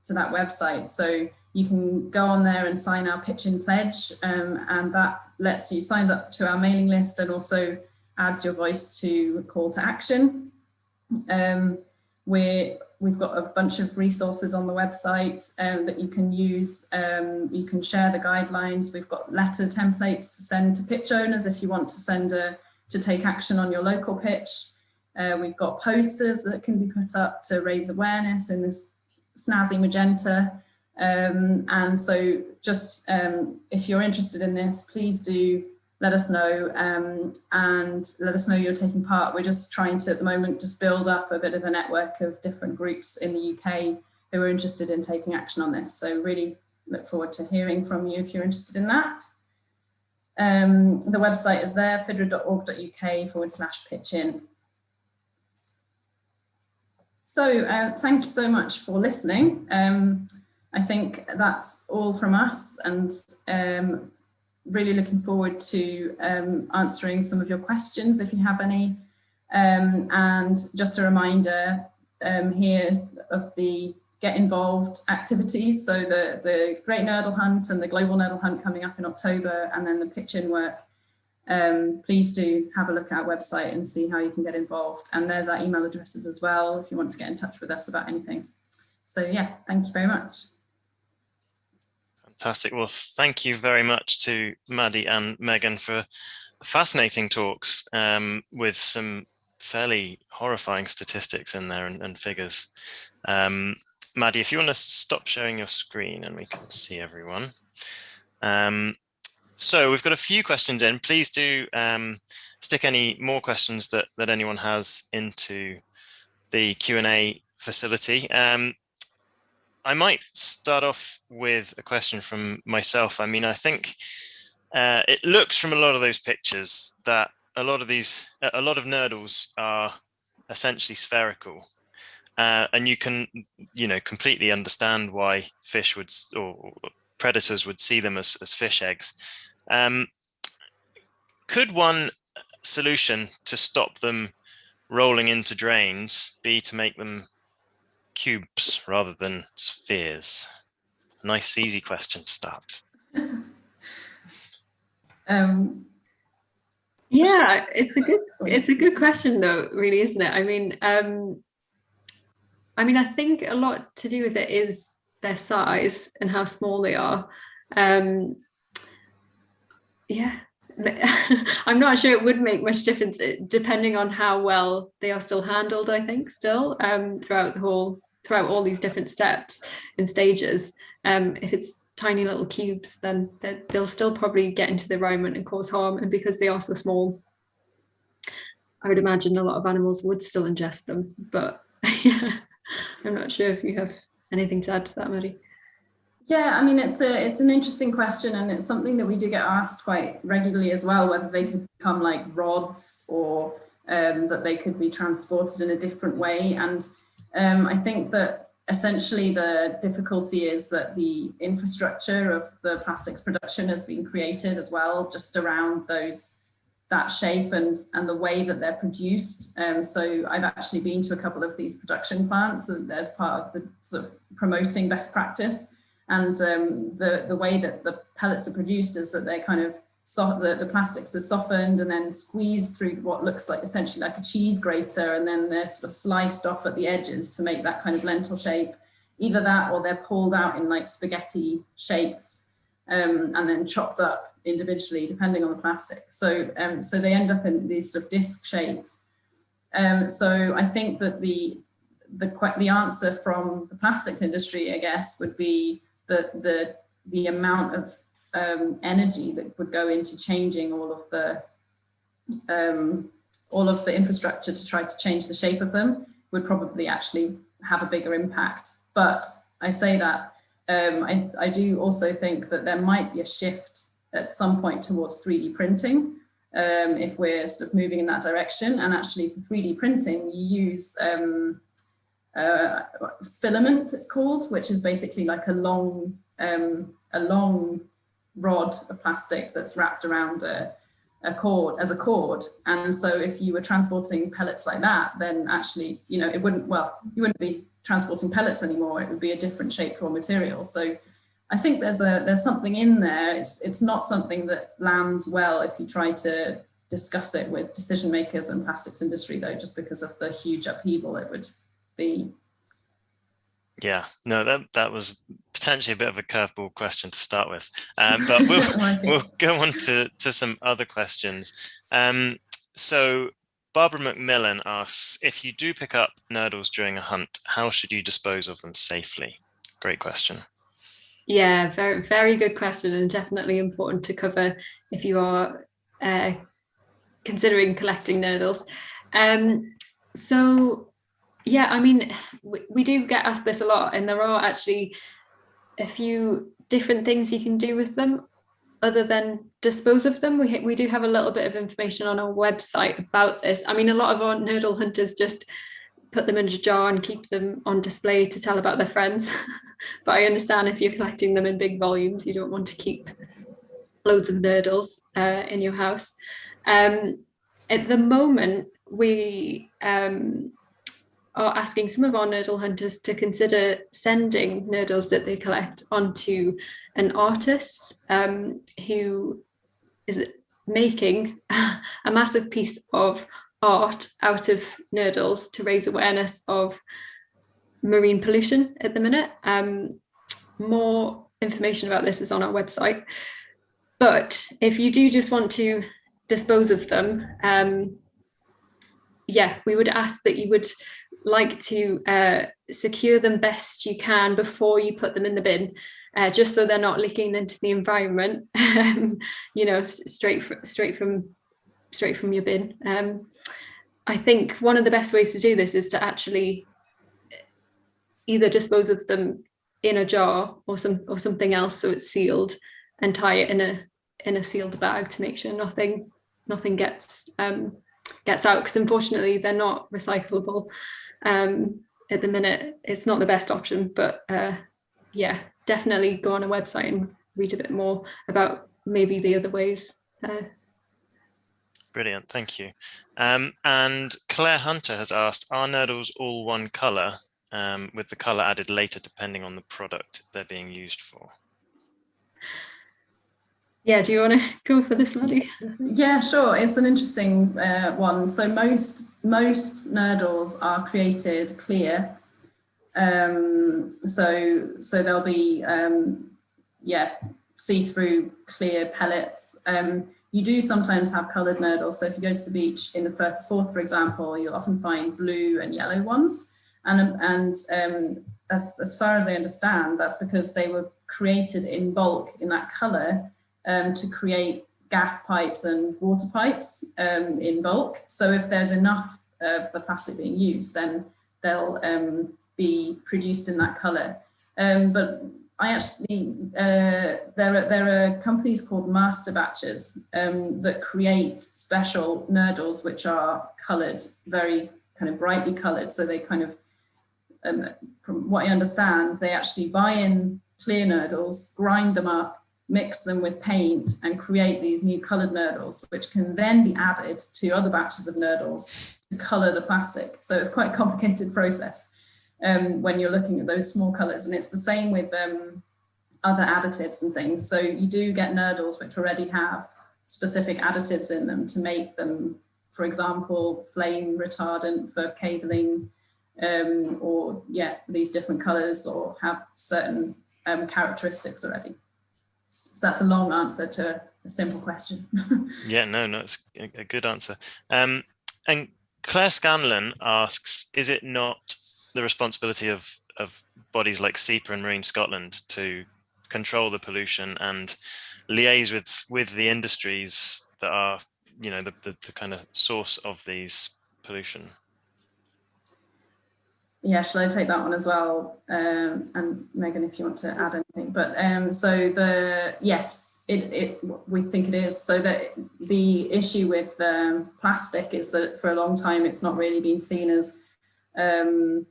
website. So you can go on there and sign our Pitch In pledge, and that lets you sign up to our mailing list and also adds your voice to call to action. We've got a bunch of resources on the website that you can use. You can share the guidelines. We've got letter templates to send to pitch owners if you want to send to take action on your local pitch. We've got posters that can be put up to raise awareness in this snazzy magenta. And so just if you're interested in this, please do let us know, and let us know you're taking part. We're just trying to, at the moment, just build up a bit of a network of different groups in the UK who are interested in taking action on this. So really look forward to hearing from you if you're interested in that. The website is there, fidra.org.uk/pitchin. So thank you so much for listening. I think that's all from us, and really looking forward to answering some of your questions if you have any. And just a reminder here of the Get Involved activities. So the Great Nurdle Hunt and the Global Nurdle Hunt coming up in October, and then the Pitch In work. Please do have a look at our website and see how you can get involved. And there's our email addresses as well if you want to get in touch with us about anything. So yeah, thank you very much. Fantastic. Well, thank you very much to Maddy and Megan for fascinating talks with some fairly horrifying statistics in there and figures. Maddy, if you want to stop sharing your screen and we can see everyone. So we've got a few questions in. Please do stick any more questions that anyone has into the Q&A facility. I might start off with a question from myself. I mean, I think it looks from a lot of those pictures that a lot of nurdles are essentially spherical, and you can, completely understand why fish would, or predators would see them as fish eggs. Could one solution to stop them rolling into drains be to make them cubes rather than spheres? A nice easy question to start. Yeah, it's a good question though, really, isn't it? I mean, I think a lot to do with it is their size and how small they are. Yeah, I'm not sure it would make much difference, depending on how well they are still handled, I think, still throughout all these different steps and stages. If it's tiny little cubes, then they'll still probably get into the environment and cause harm. And because they are so small, I would imagine a lot of animals would still ingest them. But yeah, I'm not sure if you have anything to add to that, Maddy. Yeah, I mean, it's an interesting question, and it's something that we do get asked quite regularly as well, whether they could become like rods, or that they could be transported in a different way. And I think that essentially the difficulty is that the infrastructure of the plastics production has been created as well, just around that shape and the way that they're produced. So I've actually been to a couple of these production plants as part of the sort of promoting best practice. And the way that the pellets are produced is that they're kind of the plastics are softened and then squeezed through what looks like essentially like a cheese grater, and then they're sort of sliced off at the edges to make that kind of lentil shape. Either that, or they're pulled out in like spaghetti shapes and then chopped up individually, depending on the plastic. So so they end up in these sort of disc shapes. So I think that the answer from the plastics industry, I guess, would be the amount of energy that would go into changing all of the infrastructure to try to change the shape of them would probably actually have a bigger impact. But I say that I do also think that there might be a shift at some point towards 3D printing if we're sort of moving in that direction. And actually for 3D printing, you use filament, it's called, which is basically like a long rod of plastic that's wrapped around a cord. And so if you were transporting pellets like that, then actually, you wouldn't be transporting pellets anymore. It would be a different shaped raw material. So I think there's something in there. It's not something that lands well if you try to discuss it with decision makers and plastics industry, though, just because of the huge upheaval it would be. Yeah, no, that was potentially a bit of a curveball question to start with, but we'll go on to some other questions. So Barbara McMillan asks, if you do pick up nurdles during a hunt, how should you dispose of them safely? Great question. Yeah, very, very good question, and definitely important to cover if you are considering collecting nurdles. So yeah, I mean, we do get asked this a lot, and there are actually a few different things you can do with them other than dispose of them. We do have a little bit of information on our website about this. I mean, a lot of our nurdle hunters just put them in a jar and keep them on display to tell about their friends. But I understand if you're collecting them in big volumes, you don't want to keep loads of nurdles in your house. At the moment, we are asking some of our nurdle hunters to consider sending nurdles that they collect onto an artist who is making a massive piece of art out of nurdles to raise awareness of marine pollution at the minute. More information about this is on our website. But if you do just want to dispose of them, yeah, we would ask that you would like to secure them best you can before you put them in the bin, just so they're not leaking into the environment, straight from your bin. I think one of the best ways to do this is to actually either dispose of them in a jar or something else so it's sealed, and tie it in a sealed bag to make sure nothing gets out, because unfortunately they're not recyclable. At the minute, it's not the best option, but yeah, definitely go on a website and read a bit more about maybe the other ways. Brilliant, thank you. And Claire Hunter has asked, are nurdles all one colour, with the colour added later depending on the product they're being used for? Yeah, do you want to go for this, Maddy? Yeah, sure. It's an interesting one. So most nurdles are created clear. So there'll be see-through clear pellets. You do sometimes have coloured nurdles. So if you go to the beach in the Firth of Forth, for example, you'll often find blue and yellow ones. And as far as I understand, that's because they were created in bulk in that colour to create gas pipes and water pipes in bulk. So if there's enough of the plastic being used, then they'll be produced in that colour. But I actually, there are companies called master batches that create special nurdles which are coloured, very kind of brightly coloured. So they kind of, from what I understand, they actually buy in clear nurdles, grind them up, mix them with paint and create these new coloured nurdles, which can then be added to other batches of nurdles to colour the plastic. So it's quite a complicated process when you're looking at those small colours. And it's the same with other additives and things. So you do get nurdles which already have specific additives in them to make them, for example, flame retardant for cabling, or these different colours, or have certain characteristics already. So that's a long answer to a simple question. Yeah, no, it's a good answer. And Claire Scanlon asks, is it not the responsibility of bodies like SEPA and Marine Scotland to control the pollution and liaise with the industries that are, the kind of source of these pollution? Yeah, shall I take that one as well? And Megan, if you want to add anything. But we think it is. So that the issue with plastic is that for a long time it's not really been seen as a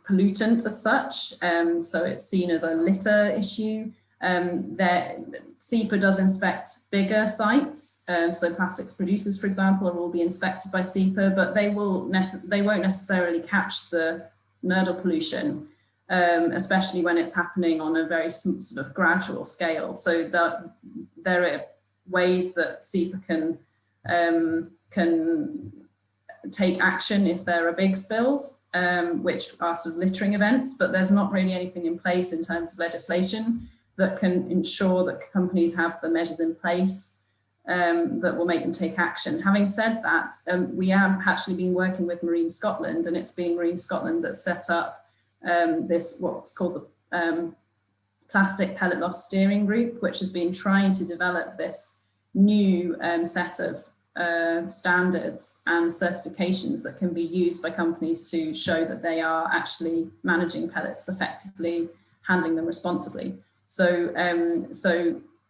pollutant as such. So it's seen as a litter issue. That SEPA does inspect bigger sites, so plastics producers, for example, will be inspected by SEPA, but they won't necessarily catch the nurdle pollution, especially when it's happening on a very sort of gradual scale. So that there are ways that SEPA can take action if there are big spills, which are sort of littering events, but there's not really anything in place in terms of legislation that can ensure that companies have the measures in place that will make them take action. Having said that, we have actually been working with Marine Scotland, and it's been Marine Scotland that set up this, what's called the Plastic Pellet Loss Steering Group, which has been trying to develop this new set of standards and certifications that can be used by companies to show that they are actually managing pellets effectively, handling them responsibly. So,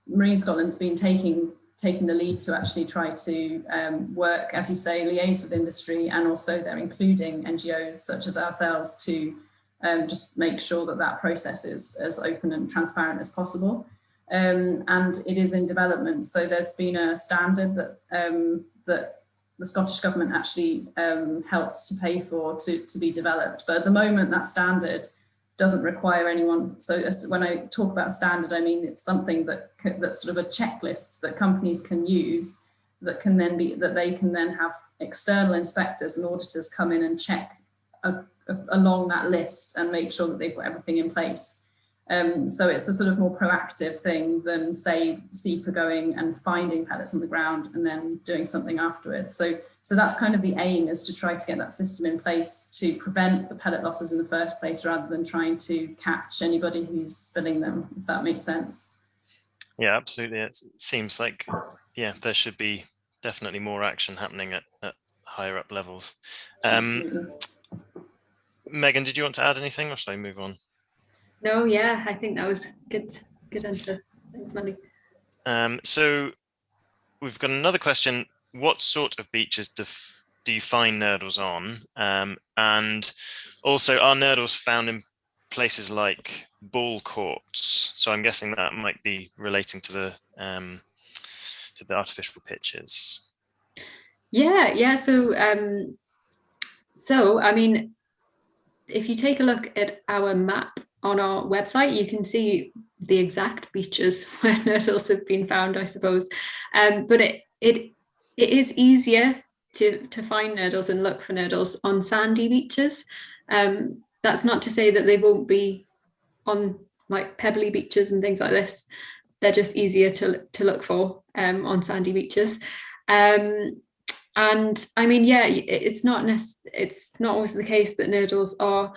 Marine Scotland's been taking the lead to actually try to work, as you say, liaise with industry, and also they're including NGOs such as ourselves to just make sure that that process is as open and transparent as possible. And it is in development. So there's been a standard that that the Scottish Government actually helped to pay for to be developed. But at the moment, that standard doesn't require anyone. So when I talk about standard, I mean it's something that's sort of a checklist that companies can use, that they can then have external inspectors and auditors come in and check along that list and make sure that they've got everything in place. So it's a sort of more proactive thing than, say, SEPA going and finding pellets on the ground and then doing something afterwards. So that's kind of the aim, is to try to get that system in place to prevent the pellet losses in the first place, rather than trying to catch anybody who's spilling them, if that makes sense. Yeah, absolutely. It seems like, there should be definitely more action happening at higher up levels. Megan, did you want to add anything, or shall I move on? No, yeah, I think that was good answer. Thanks, Mandy. So we've got another question. What sort of beaches do you find nurdles on? And also, are nurdles found in places like ball courts? So I'm guessing that might be relating to the artificial pitches. Yeah. So I mean, if you take a look at our map on our website, you can see the exact beaches where nurdles have been found, I suppose. But it is easier to find nurdles and look for nurdles on sandy beaches. That's not to say that they won't be on like pebbly beaches and things like this, they're just easier to look for on sandy beaches. And I mean, yeah, it's not always the case that nurdles are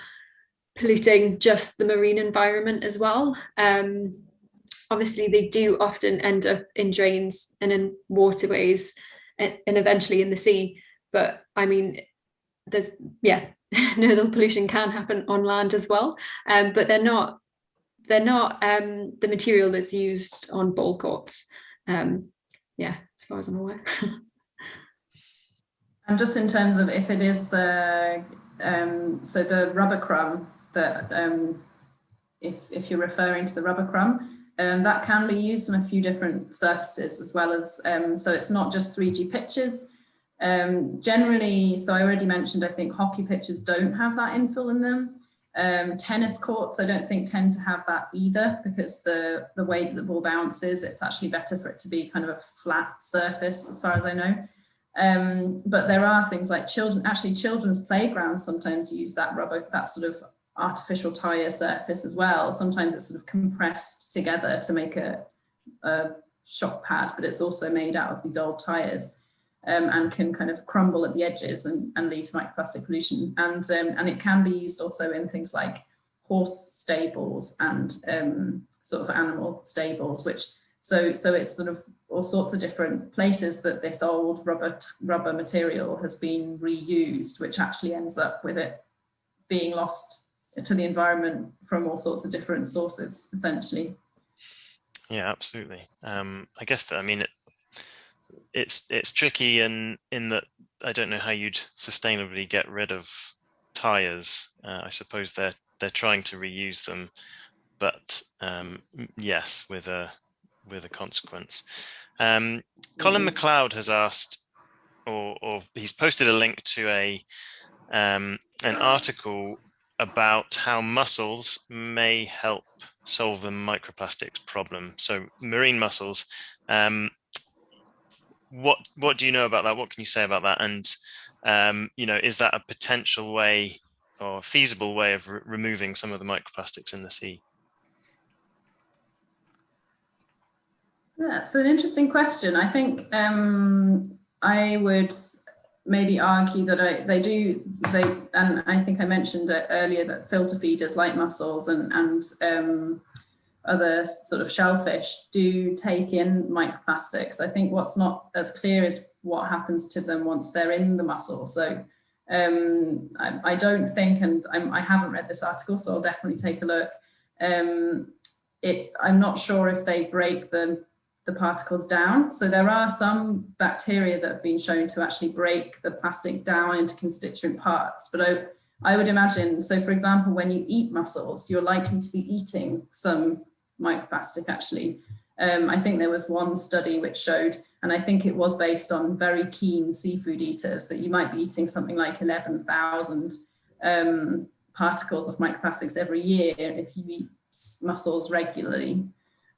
polluting just the marine environment as well. Obviously, they do often end up in drains and in waterways and eventually in the sea. But I mean, nurdle pollution can happen on land as well. But they're not the material that's used on ball courts. As far as I'm aware. And just in terms of if it is so the rubber crumb that if you're referring to the rubber crumb, that can be used on a few different surfaces as well as so it's not just 3G pitches. Generally, so I already mentioned, I think hockey pitches don't have that infill in them. Tennis courts, I don't think tend to have that either, because the way that the ball bounces, it's actually better for it to be kind of a flat surface as far as I know. But there are things like children's playgrounds sometimes use that rubber, that sort of artificial tire surface as well. Sometimes it's sort of compressed together to make a shock pad, but it's also made out of these old tires and can kind of crumble at the edges and lead to microplastic pollution. And it can be used also in things like horse stables and sort of animal stables, which so it's sort of all sorts of different places that this old rubber material has been reused, which actually ends up with it being lost to the environment from all sorts of different sources, essentially. Yeah, absolutely. I guess that, I mean, it's tricky in that I don't know how you'd sustainably get rid of tires. I suppose they're trying to reuse them, but yes, with a consequence. Colin McLeod has asked, or he's posted a link to an article about how mussels may help solve the microplastics problem. So marine mussels. What do you know about that? What can you say about that? And is that a potential way or feasible way of removing some of the microplastics in the sea? Yeah, it's an interesting question. I think I would maybe argue that and I think I mentioned earlier that filter feeders like mussels and other sort of shellfish do take in microplastics. I think what's not as clear is what happens to them once they're in the mussel. So I don't think, and I haven't read this article, so I'll definitely take a look. I'm not sure if they break the particles down. So there are some bacteria that have been shown to actually break the plastic down into constituent parts. But I would imagine, so for example, when you eat mussels, you're likely to be eating some microplastic actually. I think there was one study which showed, and I think it was based on very keen seafood eaters, that you might be eating something like 11,000 particles of microplastics every year if you eat mussels regularly.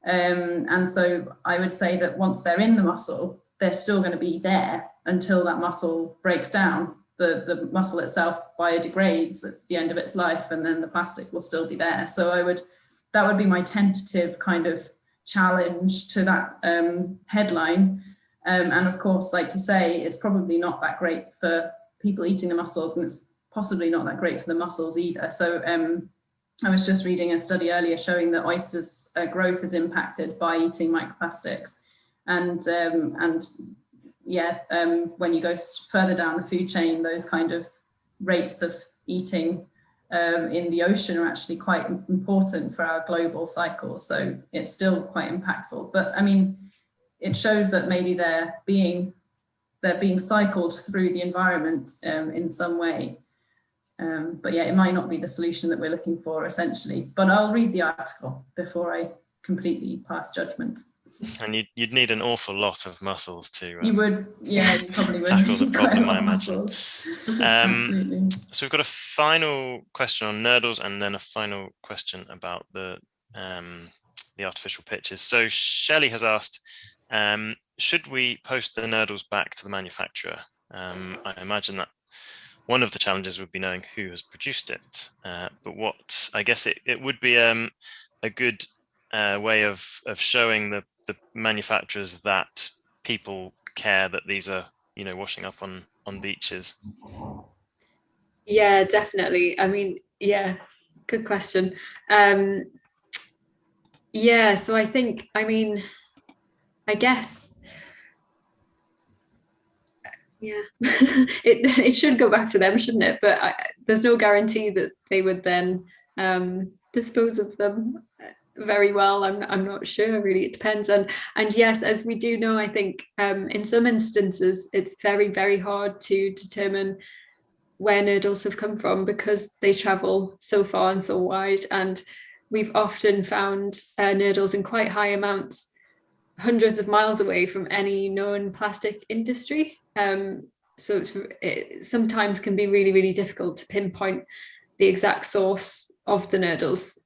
And so I would say that once they're in the mussel, they're still going to be there until that mussel breaks down. The mussel itself biodegrades at the end of its life, and then the plastic will still be there. So that would be my tentative kind of challenge to that headline. And of course, like you say, it's probably not that great for people eating the mussels, and it's possibly not that great for the mussels either. So I was just reading a study earlier showing that oysters' growth is impacted by eating microplastics. And when you go further down the food chain, those kind of rates of eating in the ocean are actually quite important for our global cycles. So it's still quite impactful. But I mean, it shows that maybe they're being cycled through the environment in some way. But yeah, it might not be the solution that we're looking for essentially, but I'll read the article before I completely pass judgment. And you'd need an awful lot of mussels to you probably would tackle the problem, I imagine. Absolutely. So we've got a final question on nurdles and then a final question about the artificial pitches. So Shelley has asked, should we post the nurdles back to the manufacturer? I imagine that one of the challenges would be knowing who has produced it, but what I guess it would be a good way of showing the manufacturers that people care that these are, you know, washing up on beaches? Yeah, definitely. I mean, yeah, good question. Yeah, so I think, I mean, I guess, yeah, it should go back to them, shouldn't it? But there's no guarantee that they would then dispose of them very well. I'm not sure, really. It depends. And yes, as we do know, I think in some instances it's very, very hard to determine where nurdles have come from because they travel so far and so wide. And we've often found nurdles in quite high amounts, hundreds of miles away from any known plastic industry. So it sometimes can be really, really difficult to pinpoint the exact source of the nurdles.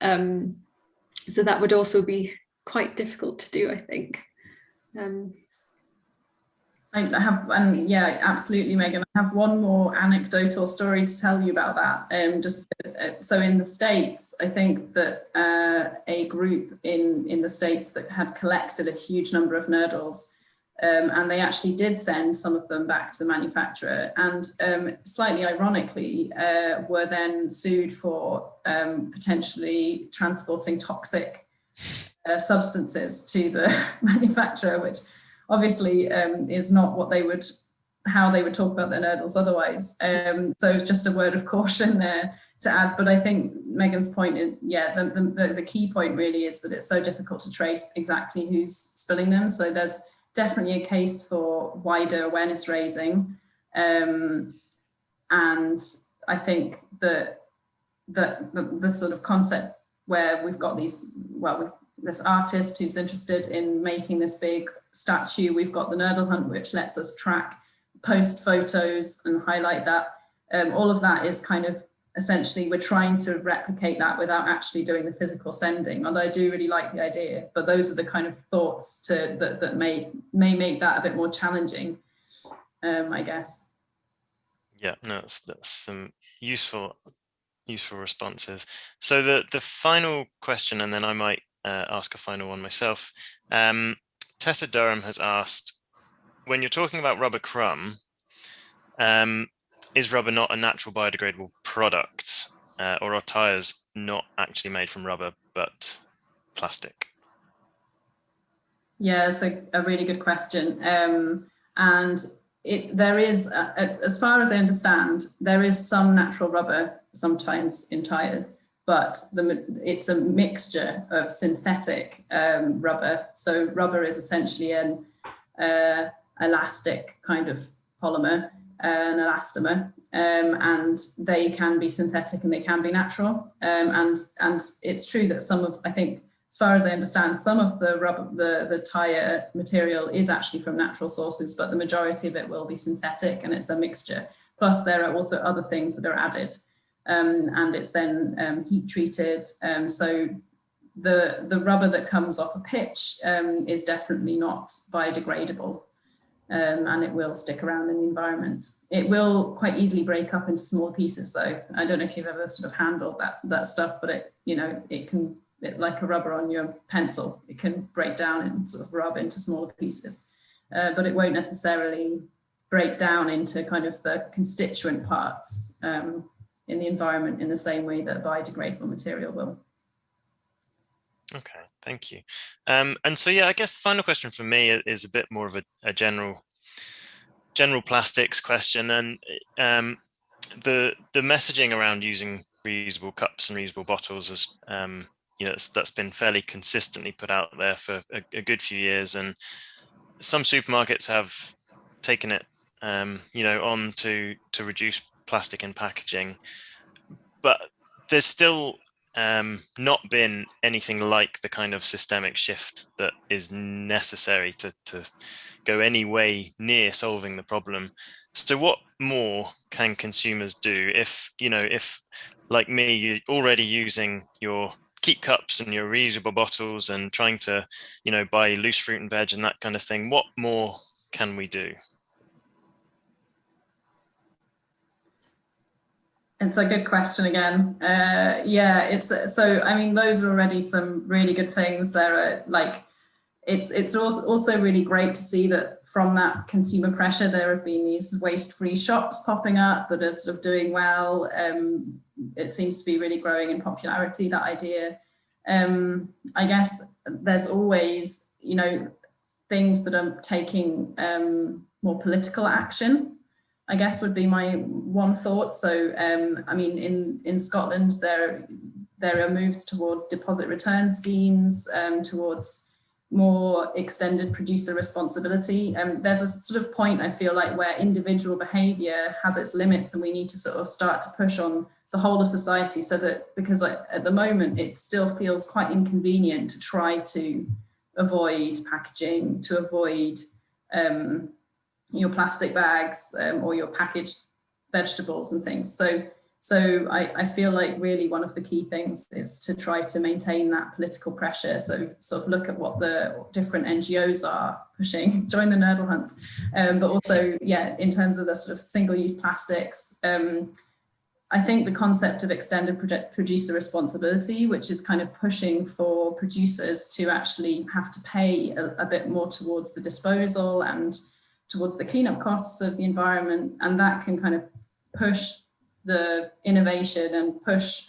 So that would also be quite difficult to do, I think. I have, and yeah, absolutely, Megan. I have one more anecdotal story to tell you about that. So in the States, I think that a group in the States that had collected a huge number of nurdles, and they actually did send some of them back to the manufacturer, and slightly ironically, were then sued for potentially transporting toxic substances to the manufacturer, which obviously is not how they would talk about their nurdles otherwise. So just a word of caution there to add. But I think Megan's point is, yeah, the key point really is that it's so difficult to trace exactly who's spilling them. So there's definitely a case for wider awareness raising. And I think that the sort of concept where we've got this artist who's interested in making this big statue. We've got the Nurdle hunt, which lets us track, post photos and highlight that. All of that is kind of essentially, we're trying to replicate that without actually doing the physical sending, although I do really like the idea, but those are the kind of thoughts that may make that a bit more challenging, I guess. Yeah, no, that's some useful responses. So the final question, and then I might ask a final one myself. Tessa Durham has asked, when you're talking about rubber crumb, is rubber not a natural biodegradable product, or are tires not actually made from rubber but plastic? Yeah, it's a really good question. And there is, as far as I understand, there is some natural rubber sometimes in tires, but it's a mixture of synthetic rubber. So rubber is essentially an elastic kind of polymer, an elastomer, and they can be synthetic and they can be natural. And it's true that I think, as far as I understand, some of the rubber, the tire material is actually from natural sources, but the majority of it will be synthetic, and it's a mixture. Plus, there are also other things that are added, and it's then heat treated. So the rubber that comes off a pitch is definitely not biodegradable, and it will stick around in the environment. It will quite easily break up into smaller pieces, though. I don't know if you've ever sort of handled that stuff, but it can. Like a rubber on your pencil, it can break down and sort of rub into smaller pieces, but it won't necessarily break down into kind of the constituent parts in the environment in the same way that biodegradable material will. Okay, thank you. And so, yeah, I guess the final question for me is a bit more of a general plastics question, and the messaging around using reusable cups and reusable bottles is that's been fairly consistently put out there for a good few years, and some supermarkets have taken it on to reduce plastic in packaging, but there's still not been anything like the kind of systemic shift that is necessary to go any way near solving the problem. So what more can consumers do if like me, you're already using your keep cups and your reusable bottles and trying to buy loose fruit and veg and that kind of thing? What more can we do? It's a good question again. Yeah, it's so. I mean, those are already some really good things. There are like, it's also really great to see that from that consumer pressure, there have been these waste-free shops popping up that are sort of doing well. It seems to be really growing in popularity, that idea. I guess there's always, you know, things that are taking more political action, I guess, would be my one thought. So, I mean, in Scotland, there are moves towards deposit return schemes, towards more extended producer responsibility. There's a sort of point, I feel like, where individual behaviour has its limits, and we need to sort of start to push on the whole of society, so that, because like, at the moment, it still feels quite inconvenient to try to avoid packaging, to avoid your plastic bags or your packaged vegetables and things. So I feel like really one of the key things is to try to maintain that political pressure. So sort of look at what the different NGOs are pushing, join the Nurdle hunt, but also, yeah, in terms of the sort of single-use plastics, I think the concept of extended producer responsibility, which is kind of pushing for producers to actually have to pay a bit more towards the disposal and towards the cleanup costs of the environment, and that can kind of push the innovation and push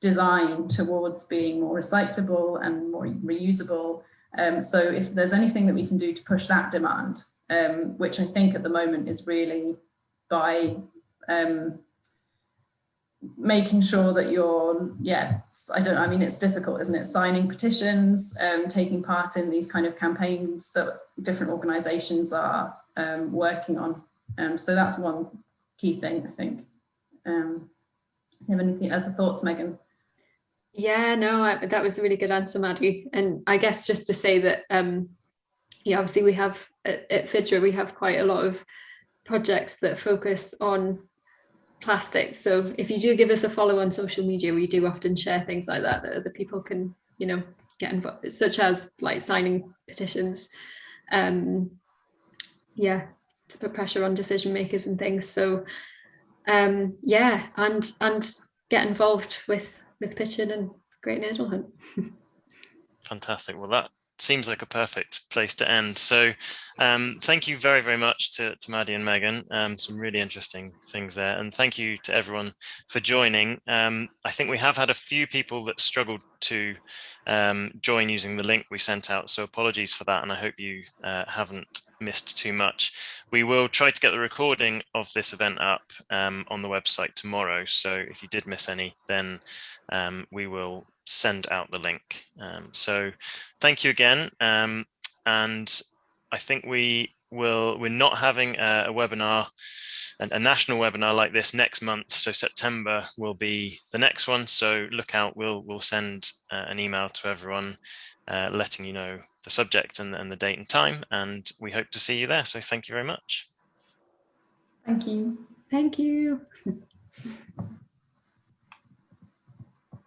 design towards being more recyclable and more reusable. So if there's anything that we can do to push that demand, which I think at the moment is really by making sure that you're, I mean, it's difficult, isn't it? Signing petitions, taking part in these kind of campaigns that different organisations are working on. So that's one key thing, I think. You have any other thoughts, Megan? Yeah, no, that was a really good answer, Maddy. And I guess just to say that, yeah, obviously we have at Fidra, we have quite a lot of projects that focus on plastics. So if you do give us a follow on social media, we do often share things like that other people can, you know, get involved, such as like signing petitions. Yeah, to put pressure on decision makers and things. So yeah, and get involved with Pitching and Great Nurdle Hunt. Fantastic. Well, that seems like a perfect place to end. So thank you very, very much to Maddy and Megan. Some really interesting things there. And thank you to everyone for joining. I think we have had a few people that struggled to join using the link we sent out. So apologies for that. And I hope you haven't missed too much. We will try to get the recording of this event up on the website tomorrow. So if you did miss any, then we will send out the link. So thank you again. And I think we're not having a webinar, a national webinar like this next month. So September will be the next one. So look out, we'll send an email to everyone letting you know the subject and the date and time. And we hope to see you there. So thank you very much. Thank you. Thank you.